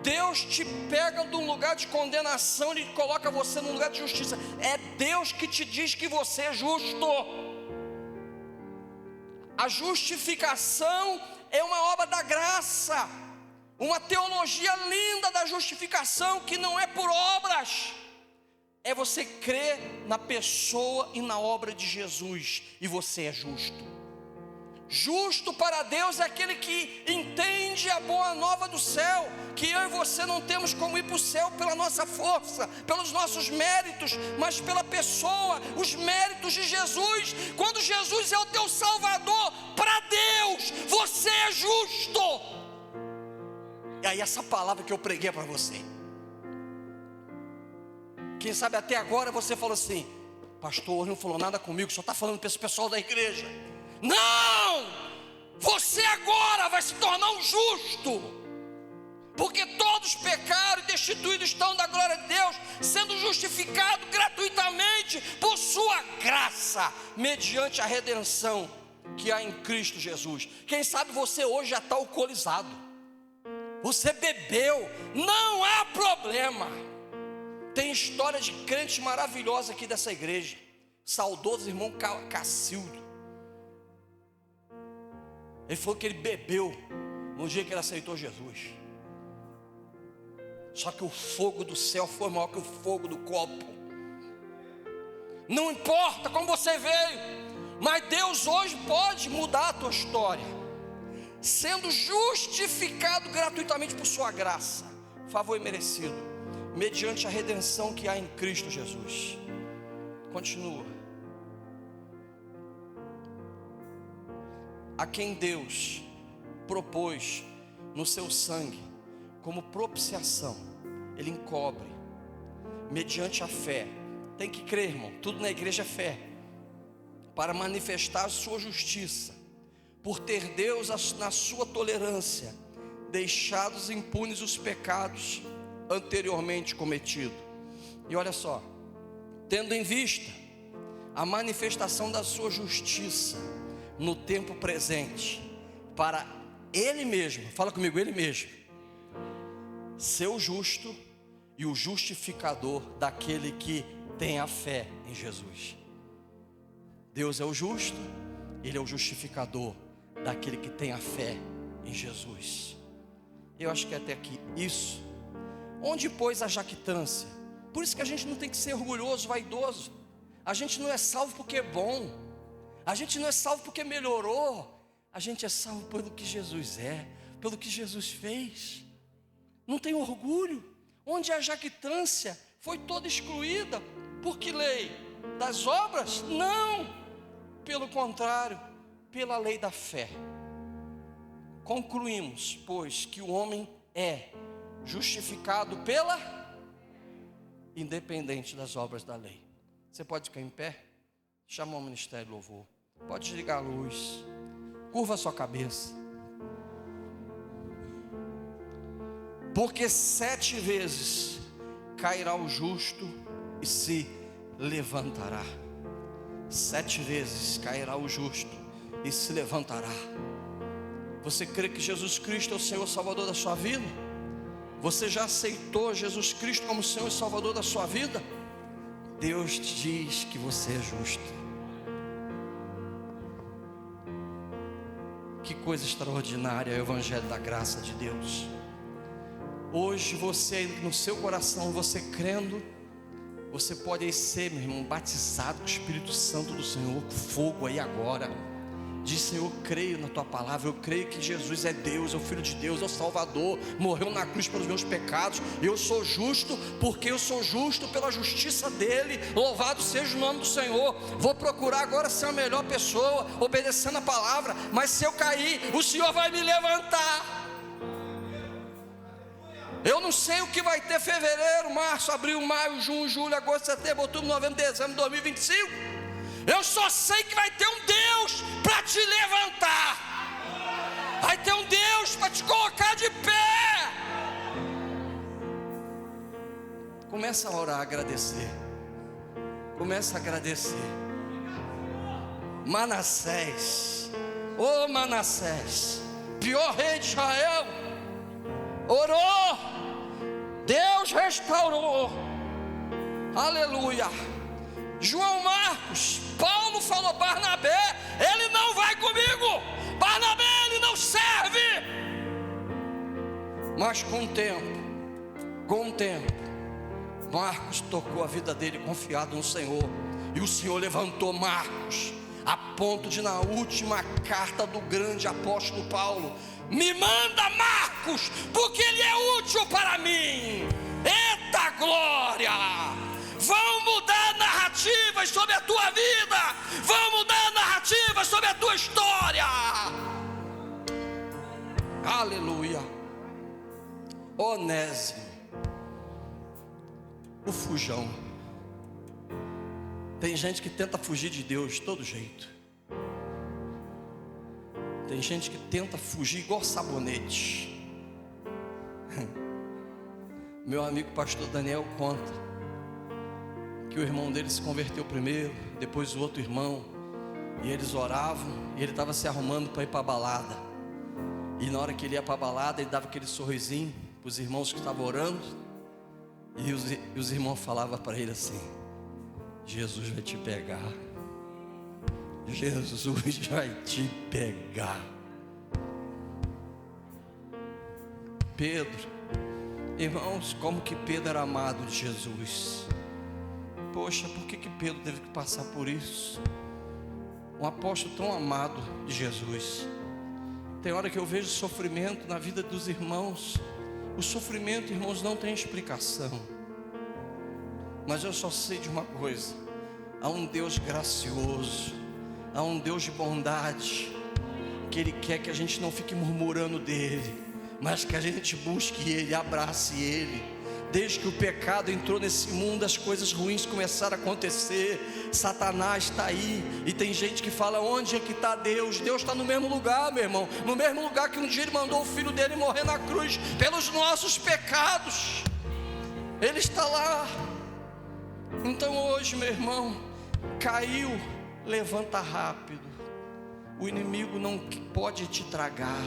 Speaker 2: Deus te pega de um lugar de condenação e coloca você num lugar de justiça. É Deus que te diz que você é justo. A justificação é uma obra da graça, uma teologia linda da justificação que não é por obras. É você crer na pessoa e na obra de Jesus e você é justo. Justo para Deus é aquele que entende a boa nova do céu, que eu e você não temos como ir para o céu pela nossa força, pelos nossos méritos, mas pela pessoa, os méritos de Jesus. Quando Jesus é o teu Salvador, para Deus você é justo. E aí essa palavra que eu preguei para você, quem sabe até agora você falou assim: pastor, não falou nada comigo, só está falando para esse pessoal da igreja. Não! Você agora vai se tornar um justo, porque todos pecaram e destituídos estão da glória de Deus, sendo justificado gratuitamente por sua graça, mediante a redenção que há em Cristo Jesus. Quem sabe você hoje já está alcoolizado, você bebeu, não há problema. Tem história de crente maravilhosa aqui dessa igreja, saudoso irmão Cacildo. Ele falou que ele bebeu no dia que ele aceitou Jesus. Só que o fogo do céu foi maior que o fogo do copo. Não importa como você veio, mas Deus hoje pode mudar a tua história, sendo justificado gratuitamente por sua graça, favor imerecido, mediante a redenção que há em Cristo Jesus. Continua. A quem Deus propôs no seu sangue como propiciação, Ele encobre, mediante a fé. Tem que crer, irmão, tudo na igreja é fé, para manifestar a sua justiça, por ter Deus na sua tolerância deixados impunes os pecados anteriormente cometidos. E olha só, tendo em vista a manifestação da sua justiça no tempo presente, para Ele mesmo, fala comigo, Ele mesmo, ser o justo e o justificador daquele que tem a fé em Jesus. Deus é o justo, Ele é o justificador daquele que tem a fé em Jesus. Eu acho que até aqui, isso. Onde pôs a jactância? Por isso que a gente não tem que ser orgulhoso, vaidoso. A gente não é salvo porque é bom, a gente não é salvo porque melhorou, a gente é salvo pelo que Jesus é, pelo que Jesus fez. Não tem orgulho. Onde a jactância foi toda excluída. Por que lei? Das obras? Não, pelo contrário, pela lei da fé. Concluímos, pois, que o homem é justificado pela, independente das obras da lei. Você pode ficar em pé? Chama o ministério de louvor. Pode desligar a luz. Curva a sua cabeça. Porque 7 vezes cairá o justo e se levantará. 7 vezes cairá o justo e se levantará. Você crê que Jesus Cristo é o Senhor Salvador da sua vida? Você já aceitou Jesus Cristo como Senhor e Salvador da sua vida? Deus te diz que você é justo. coisa extraordinária é o Evangelho da graça de Deus. Hoje você, no seu coração, você crendo, você pode aí ser, meu irmão, batizado com o Espírito Santo do Senhor, com fogo aí agora. Diz: Senhor, eu creio na tua palavra, eu creio que Jesus é Deus, é o Filho de Deus, é o Salvador, morreu na cruz pelos meus pecados. Eu sou justo porque eu sou justo pela justiça dele. Louvado seja o nome do Senhor. Vou procurar agora ser a melhor pessoa, obedecendo a palavra. Mas se eu cair, o Senhor vai me levantar. Eu não sei o que vai ter fevereiro, março, abril, maio, junho, julho, agosto, setembro, outubro, novembro, dezembro de 2025. Eu só sei que vai ter um Deus para te levantar. Vai ter um Deus para te colocar de pé. Começa a orar, a agradecer. Começa a agradecer. Manassés, ô Manassés, pior rei de Israel, orou, Deus restaurou. Aleluia. João Marcos, Paulo falou: Barnabé, ele não vai comigo. Barnabé, ele não serve. Mas com o tempo, Marcos tocou a vida dele confiado no Senhor. E o Senhor levantou Marcos, a ponto de, na última carta do grande apóstolo Paulo: me manda Marcos, porque ele é útil para mim. Eita glória! Vão mudar narrativas sobre a tua vida. Vão mudar narrativas sobre a tua história. Aleluia. Onésimo, o fujão. Tem gente que tenta fugir de Deus de todo jeito. Tem gente que tenta fugir igual sabonete. Meu amigo pastor Daniel conta que o irmão dele se converteu primeiro, depois o outro irmão, e eles oravam, e ele estava se arrumando para ir para a balada. E na hora que ele ia para a balada, ele dava aquele sorrisinho para os irmãos que estavam orando, e os irmãos falavam para ele assim: Jesus vai te pegar. Jesus vai te pegar. Pedro, irmãos, como que Pedro era amado de Jesus. Poxa, por que Pedro teve que passar por isso? Um apóstolo tão amado de Jesus. Tem hora que eu vejo sofrimento na vida dos irmãos. O sofrimento, irmãos, não tem explicação. Mas eu só sei de uma coisa: há um Deus gracioso, há um Deus de bondade, que Ele quer que a gente não fique murmurando dEle, mas que a gente busque Ele, abrace Ele. Desde que o pecado entrou nesse mundo, as coisas ruins começaram a acontecer. Satanás está aí, e tem gente que fala: onde é que está Deus? Deus está no mesmo lugar, meu irmão. No mesmo lugar que um dia Ele mandou o Filho dele morrer na cruz pelos nossos pecados. Ele está lá. Então hoje, meu irmão, caiu, levanta rápido. O inimigo não pode te tragar.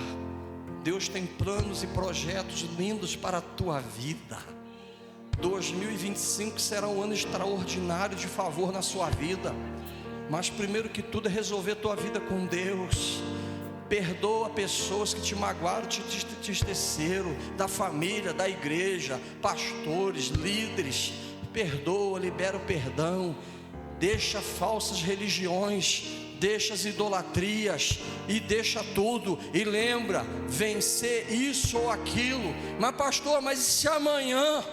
Speaker 2: Deus tem planos e projetos lindos para a tua vida. 2025 será um ano extraordinário de favor na sua vida. Mas primeiro que tudo é resolver tua vida com Deus. Perdoa pessoas que te magoaram, te entristeceram, da família, da igreja, pastores, líderes. Perdoa, libera o perdão. Deixa falsas religiões, deixa as idolatrias e deixa tudo. E lembra, vencer isso ou aquilo. Mas pastor, mas e se amanhã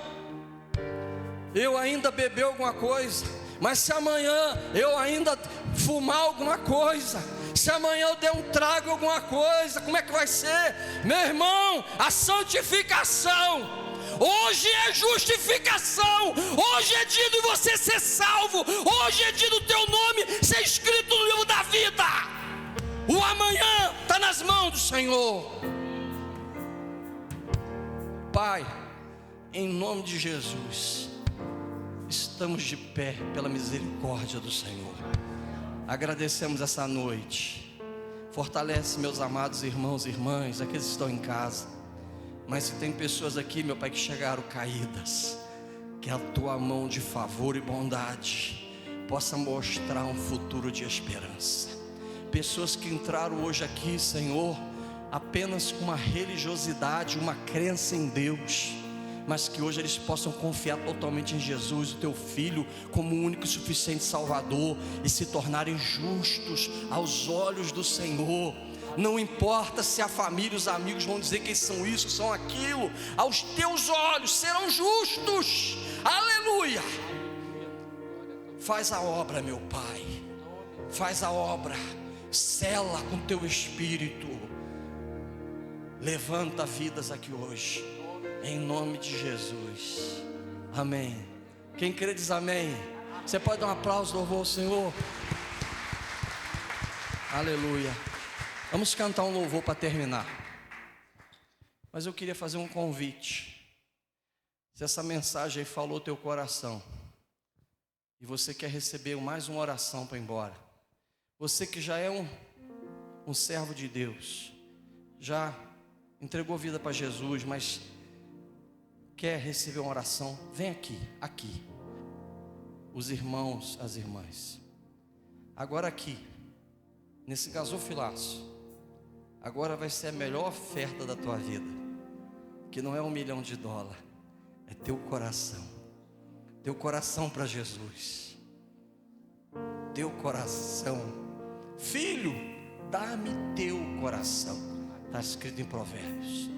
Speaker 2: eu ainda beber alguma coisa? Mas se amanhã eu ainda fumar alguma coisa? Se amanhã eu der um trago alguma coisa, como é que vai ser? Meu irmão, a santificação hoje é justificação. Hoje é dia de você ser salvo. Hoje é dia do teu nome ser escrito no livro da vida. O amanhã está nas mãos do Senhor. Pai, em nome de Jesus, estamos de pé pela misericórdia do Senhor. Agradecemos essa noite. Fortalece meus amados irmãos e irmãs, aqueles que estão em casa. Mas se tem pessoas aqui, meu Pai, que chegaram caídas, que a tua mão de favor e bondade possa mostrar um futuro de esperança. Pessoas que entraram hoje aqui, Senhor, apenas com uma religiosidade, uma crença em Deus, mas que hoje eles possam confiar totalmente em Jesus, o teu Filho, como o único e suficiente Salvador, e se tornarem justos aos olhos do Senhor. Não importa se a família e os amigos vão dizer que são isso, são aquilo, aos teus olhos serão justos. Aleluia! Faz a obra, meu Pai, faz a obra, sela com teu Espírito, levanta vidas aqui hoje, em nome de Jesus, amém. Quem crê diz amém. Você pode dar um aplauso, louvor ao Senhor. Aleluia. Vamos cantar um louvor para terminar, mas eu queria fazer um convite. Se essa mensagem aí falou teu coração, e você quer receber mais uma oração para ir embora, você que já é um servo de Deus, já entregou vida para Jesus, mas quer receber uma oração, vem aqui, os irmãos, as irmãs, agora aqui, nesse gasofilaço, agora vai ser a melhor oferta da tua vida, que não é $1 milhão, é teu coração para Jesus, teu coração. Filho, dá-me teu coração, está escrito em Provérbios.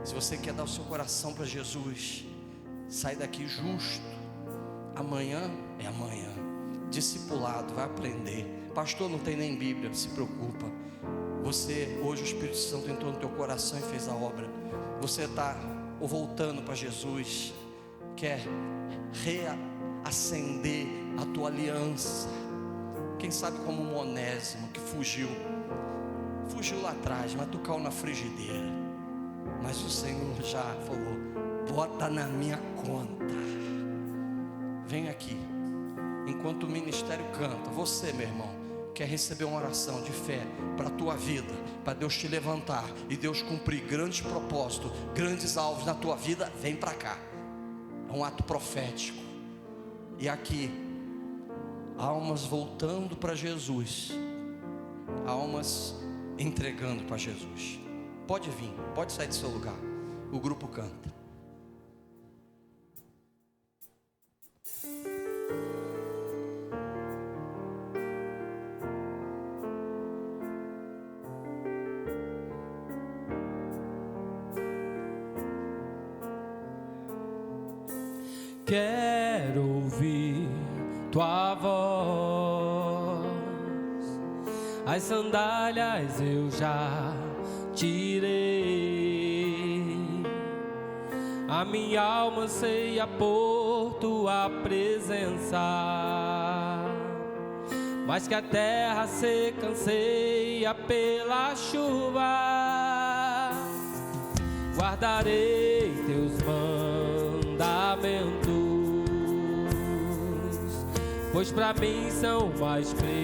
Speaker 2: Se você quer dar o seu coração para Jesus, sai daqui justo. Amanhã é amanhã, discipulado, vai aprender. Pastor, não tem nem Bíblia, não se preocupa. Você, hoje o Espírito Santo entrou no teu coração e fez a obra. Você está voltando para Jesus, quer reacender a tua aliança. Quem sabe como um Onésimo que fugiu lá atrás, mas tu caiu na frigideira, mas o Senhor já falou, bota na minha conta. Vem aqui, enquanto o ministério canta. Você, meu irmão, quer receber uma oração de fé para a tua vida, para Deus te levantar e Deus cumprir grandes propósitos, grandes alvos na tua vida, vem para cá. É um ato profético. E aqui, almas voltando para Jesus, almas entregando para Jesus. Pode vir, pode sair do seu lugar. O grupo canta.
Speaker 3: Quero ouvir tua voz, as sandálias eu já tirei, a minha alma anseia por tua presença, mas que a terra seca anseia pela chuva. Guardarei teus mandamentos, pois para mim são mais preciosos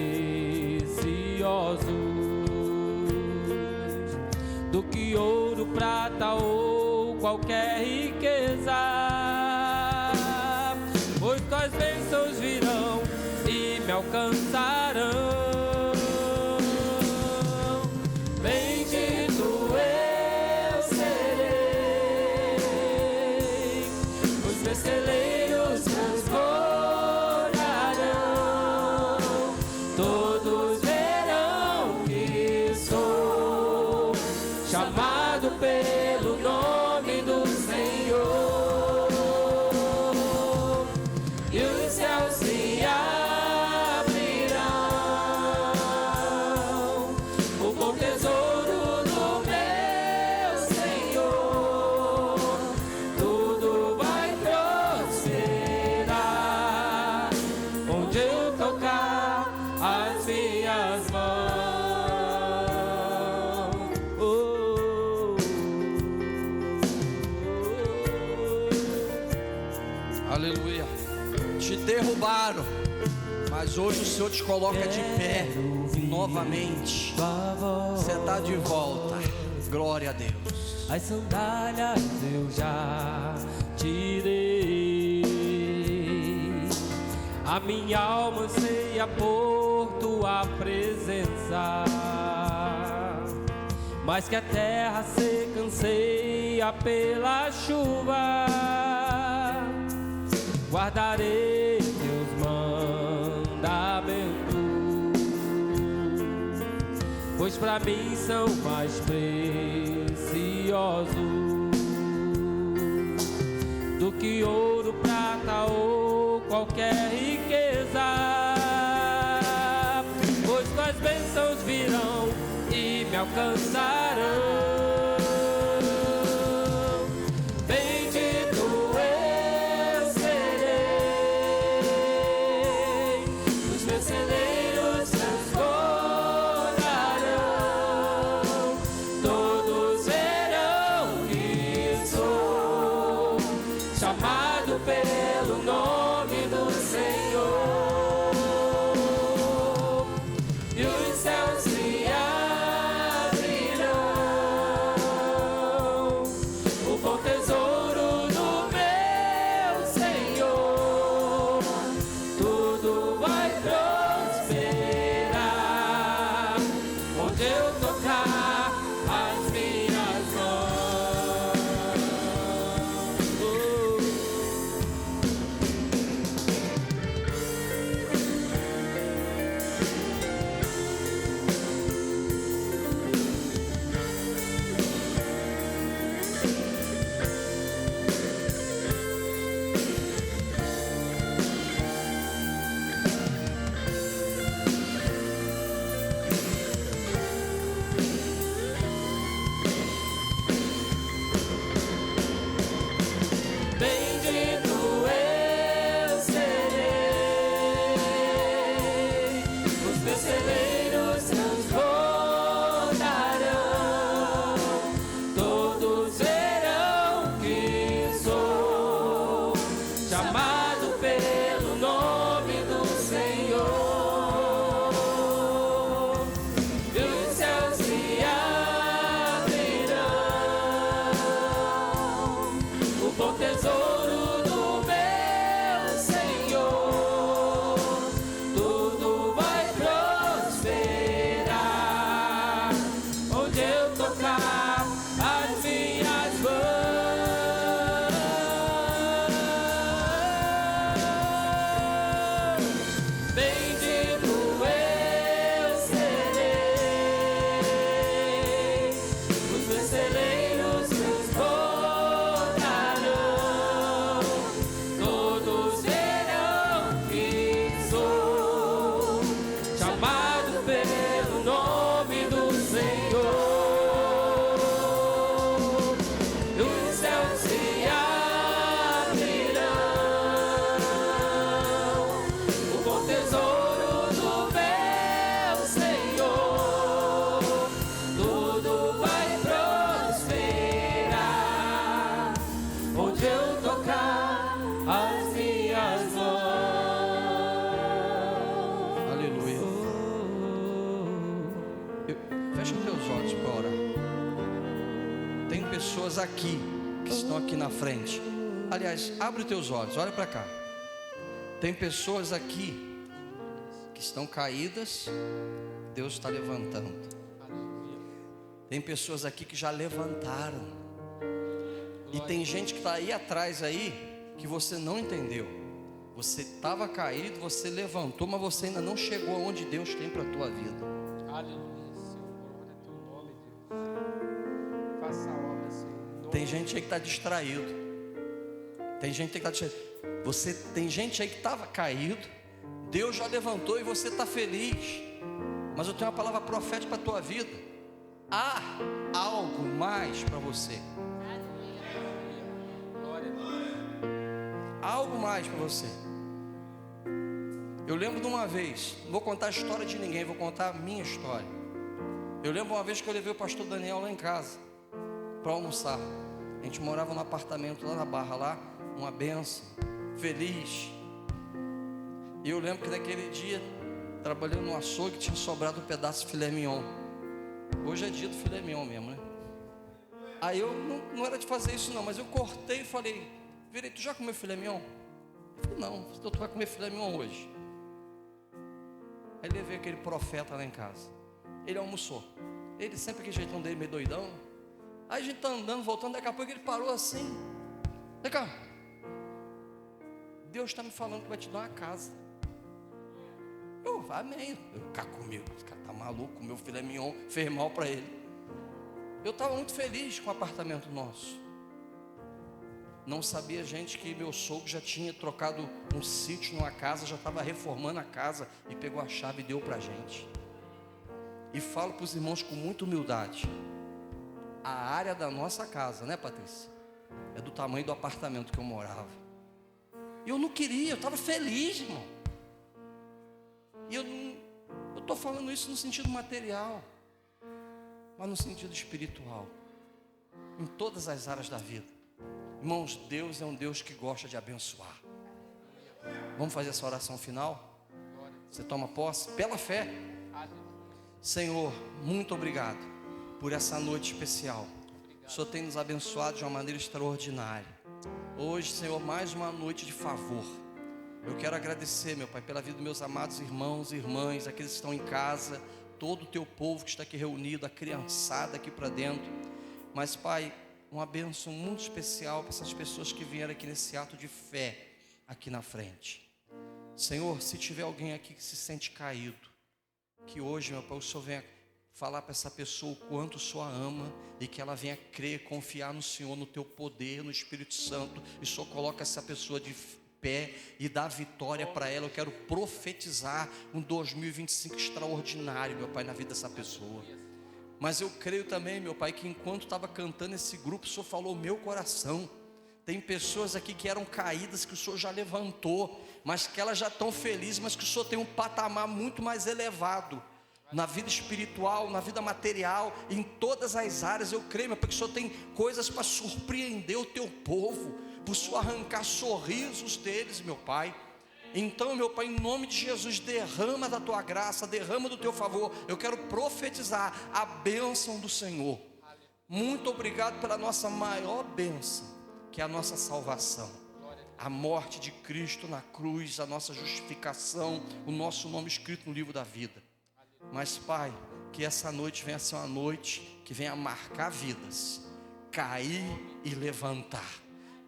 Speaker 3: do que ouro, prata ou qualquer riqueza. Pois tuas bênçãos virão e me alcançarão. Bendito eu serei, os meus celeiros transbordarão. Todos verão que sou chamado pelo nome do Senhor, e os céus se abrirão, o bom tesouro do meu Senhor, tudo vai prosperar onde eu tocar as minhas mãos.
Speaker 2: Aleluia. Te derrubaram, mas hoje o Senhor te coloca de pé novamente. Você está de volta. Glória a Deus.
Speaker 3: As sandálias eu já tirei, a minha alma anseia por tua presença, mas que a terra seca anseia pela chuva. Guardarei teus mandamentos, pois pra mim são mais preciosos do que ouro, prata ou qualquer riqueza. Pois tuas bênçãos virão e me alcançarão. Bendito eu serei, os meus celeiros transbordarão. Todos verão que sou chamado pelo nome do Senhor. E os céus se abrirão, o bom tesouro do meu Senhor. Tudo vai prosperar onde eu tocar as minhas mãos. Bendito eu serei, os meus celeiros transbordarão. Todos verão que sou chamado pelo nome do Senhor. E os céus se abrirão, o bom tesouro do meu Senhor. Tudo vai prosperar onde eu tocar as minhas mãos. Bendito eu serei, os meus celeiros transbordarão. Todos verão que sou chamado pelo nome do Senhor. E os céus se abrirão, o bom tesouro do meu Senhor. Tudo vai prosperar onde eu tocar as minhas mãos.
Speaker 2: Aleluia. Fecha os teus olhos para orar. Tem pessoas aqui que estão aqui na frente. Aliás, abre os teus olhos, olha para cá. Tem pessoas aqui que estão caídas, Deus está levantando. Tem pessoas aqui que já levantaram. E tem gente que está aí atrás aí que você não entendeu. Você estava caído, você levantou, mas você ainda não chegou aonde Deus tem para a tua vida.
Speaker 3: Aleluia, Senhor. Glória ao teu nome, Deus. Faça a obra, Senhor.
Speaker 2: Tem gente aí que está distraído. Tem gente aí que está distraído. Tem gente aí que estava caído. Deus já levantou e você está feliz. Mas eu tenho uma palavra profética para a tua vida. Há algo mais para você.
Speaker 3: Glória a Deus.
Speaker 2: Há algo mais para você. Eu lembro de uma vez, não vou contar a história de ninguém, vou contar a minha história. Eu lembro uma vez que eu levei o pastor Daniel lá em casa para almoçar. A gente morava num apartamento lá na Barra, lá, uma benção, feliz. E eu lembro que naquele dia, trabalhando no açougue, tinha sobrado um pedaço de filé mignon. Hoje é dia do filé mignon mesmo, né? Aí eu não era de fazer isso não, mas eu cortei e falei: Virei, tu já comeu filé mignon? Eu falei: não, tu vai comer filé mignon hoje. Aí levei aquele profeta lá em casa. Ele almoçou. Ele sempre aquele jeitão dele, meio doidão. Aí a gente tá andando, voltando, daqui a pouco ele parou assim. Vem cá. Deus está me falando que vai te dar uma casa. Eu, amém. Eu, cá comigo, esse cara tá maluco, meu filé mignon fez mal para ele. Eu estava muito feliz com o apartamento nosso. Não sabia, gente, que meu sogro já tinha trocado um sítio numa casa, já estava reformando a casa e pegou a chave e deu para a gente. E falo para os irmãos com muita humildade: a área da nossa casa, né, Patrícia, é do tamanho do apartamento que eu morava. E eu não queria, eu estava feliz, irmão. E eu estou falando isso no sentido material, mas no sentido espiritual, em todas as áreas da vida. Irmãos, Deus é um Deus que gosta de abençoar. Vamos fazer essa oração final? Você toma posse pela fé. Senhor, muito obrigado por essa noite especial. O Senhor tem nos abençoado de uma maneira extraordinária. Hoje, Senhor, mais uma noite de favor. Eu quero agradecer, meu Pai, pela vida dos meus amados irmãos e irmãs, aqueles que estão em casa, todo o teu povo que está aqui reunido, a criançada aqui para dentro. Mas, Pai, uma bênção muito especial para essas pessoas que vieram aqui nesse ato de fé, aqui na frente. Senhor, se tiver alguém aqui que se sente caído, que hoje, meu Pai, o Senhor venha falar para essa pessoa o quanto o Senhor a ama e que ela venha crer, confiar no Senhor, no teu poder, no Espírito Santo, e o Senhor coloca essa pessoa de pé e dá vitória para ela. Eu quero profetizar um 2025 extraordinário, meu Pai, na vida dessa pessoa. Mas eu creio também, meu Pai, que enquanto estava cantando esse grupo, o Senhor falou meu coração. Tem pessoas aqui que eram caídas, que o Senhor já levantou, mas que elas já estão felizes, mas que o Senhor tem um patamar muito mais elevado na vida espiritual, na vida material, em todas as áreas. Eu creio, meu Pai, que o Senhor tem coisas para surpreender o teu povo, para o Senhor arrancar sorrisos deles, meu Pai. Então, meu Pai, em nome de Jesus, derrama da tua graça, derrama do teu favor. Eu quero profetizar a bênção do Senhor. Muito obrigado pela nossa maior bênção, que é a nossa salvação, a morte de Cristo na cruz, a nossa justificação, o nosso nome escrito no livro da vida. Mas, Pai, que essa noite venha ser uma noite que venha marcar vidas, cair e levantar,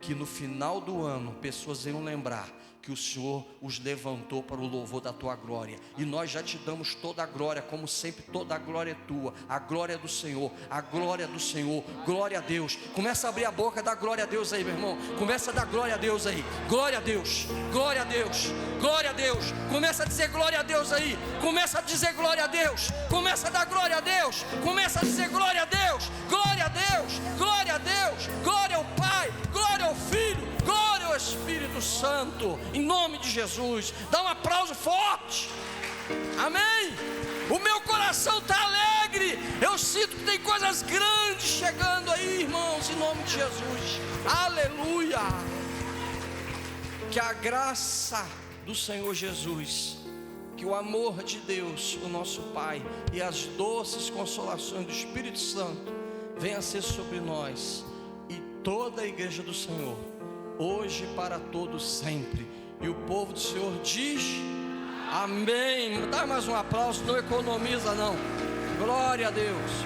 Speaker 2: que no final do ano pessoas venham lembrar que o Senhor os levantou para o louvor da tua glória. E nós já te damos toda a glória, como sempre toda a glória é tua. A glória é do Senhor, a glória é do Senhor. Glória a Deus. Começa a abrir a boca, dá glória a Deus aí, meu irmão. Começa a dar glória a Deus aí. Glória a Deus, glória a Deus, glória a Deus. Começa a dizer glória a Deus aí. Começa a dizer glória a Deus. Começa a dar glória a Deus. Começa a dizer glória a Deus. Glória a Deus, glória a Deus. Glória ao Pai, glória ao Filho, glória ao Espírito Santo, em nome de Jesus. Dá um aplauso forte. Amém. O meu coração está alegre. Eu sinto que tem coisas grandes chegando aí, irmãos, em nome de Jesus. Aleluia. Que a graça do Senhor Jesus, que o amor de Deus, o nosso Pai, e as doces consolações do Espírito Santo venha a ser sobre nós e toda a igreja do Senhor, hoje e para todos sempre. E o povo do Senhor diz amém. Dá mais um aplauso, não economiza não. Glória a Deus.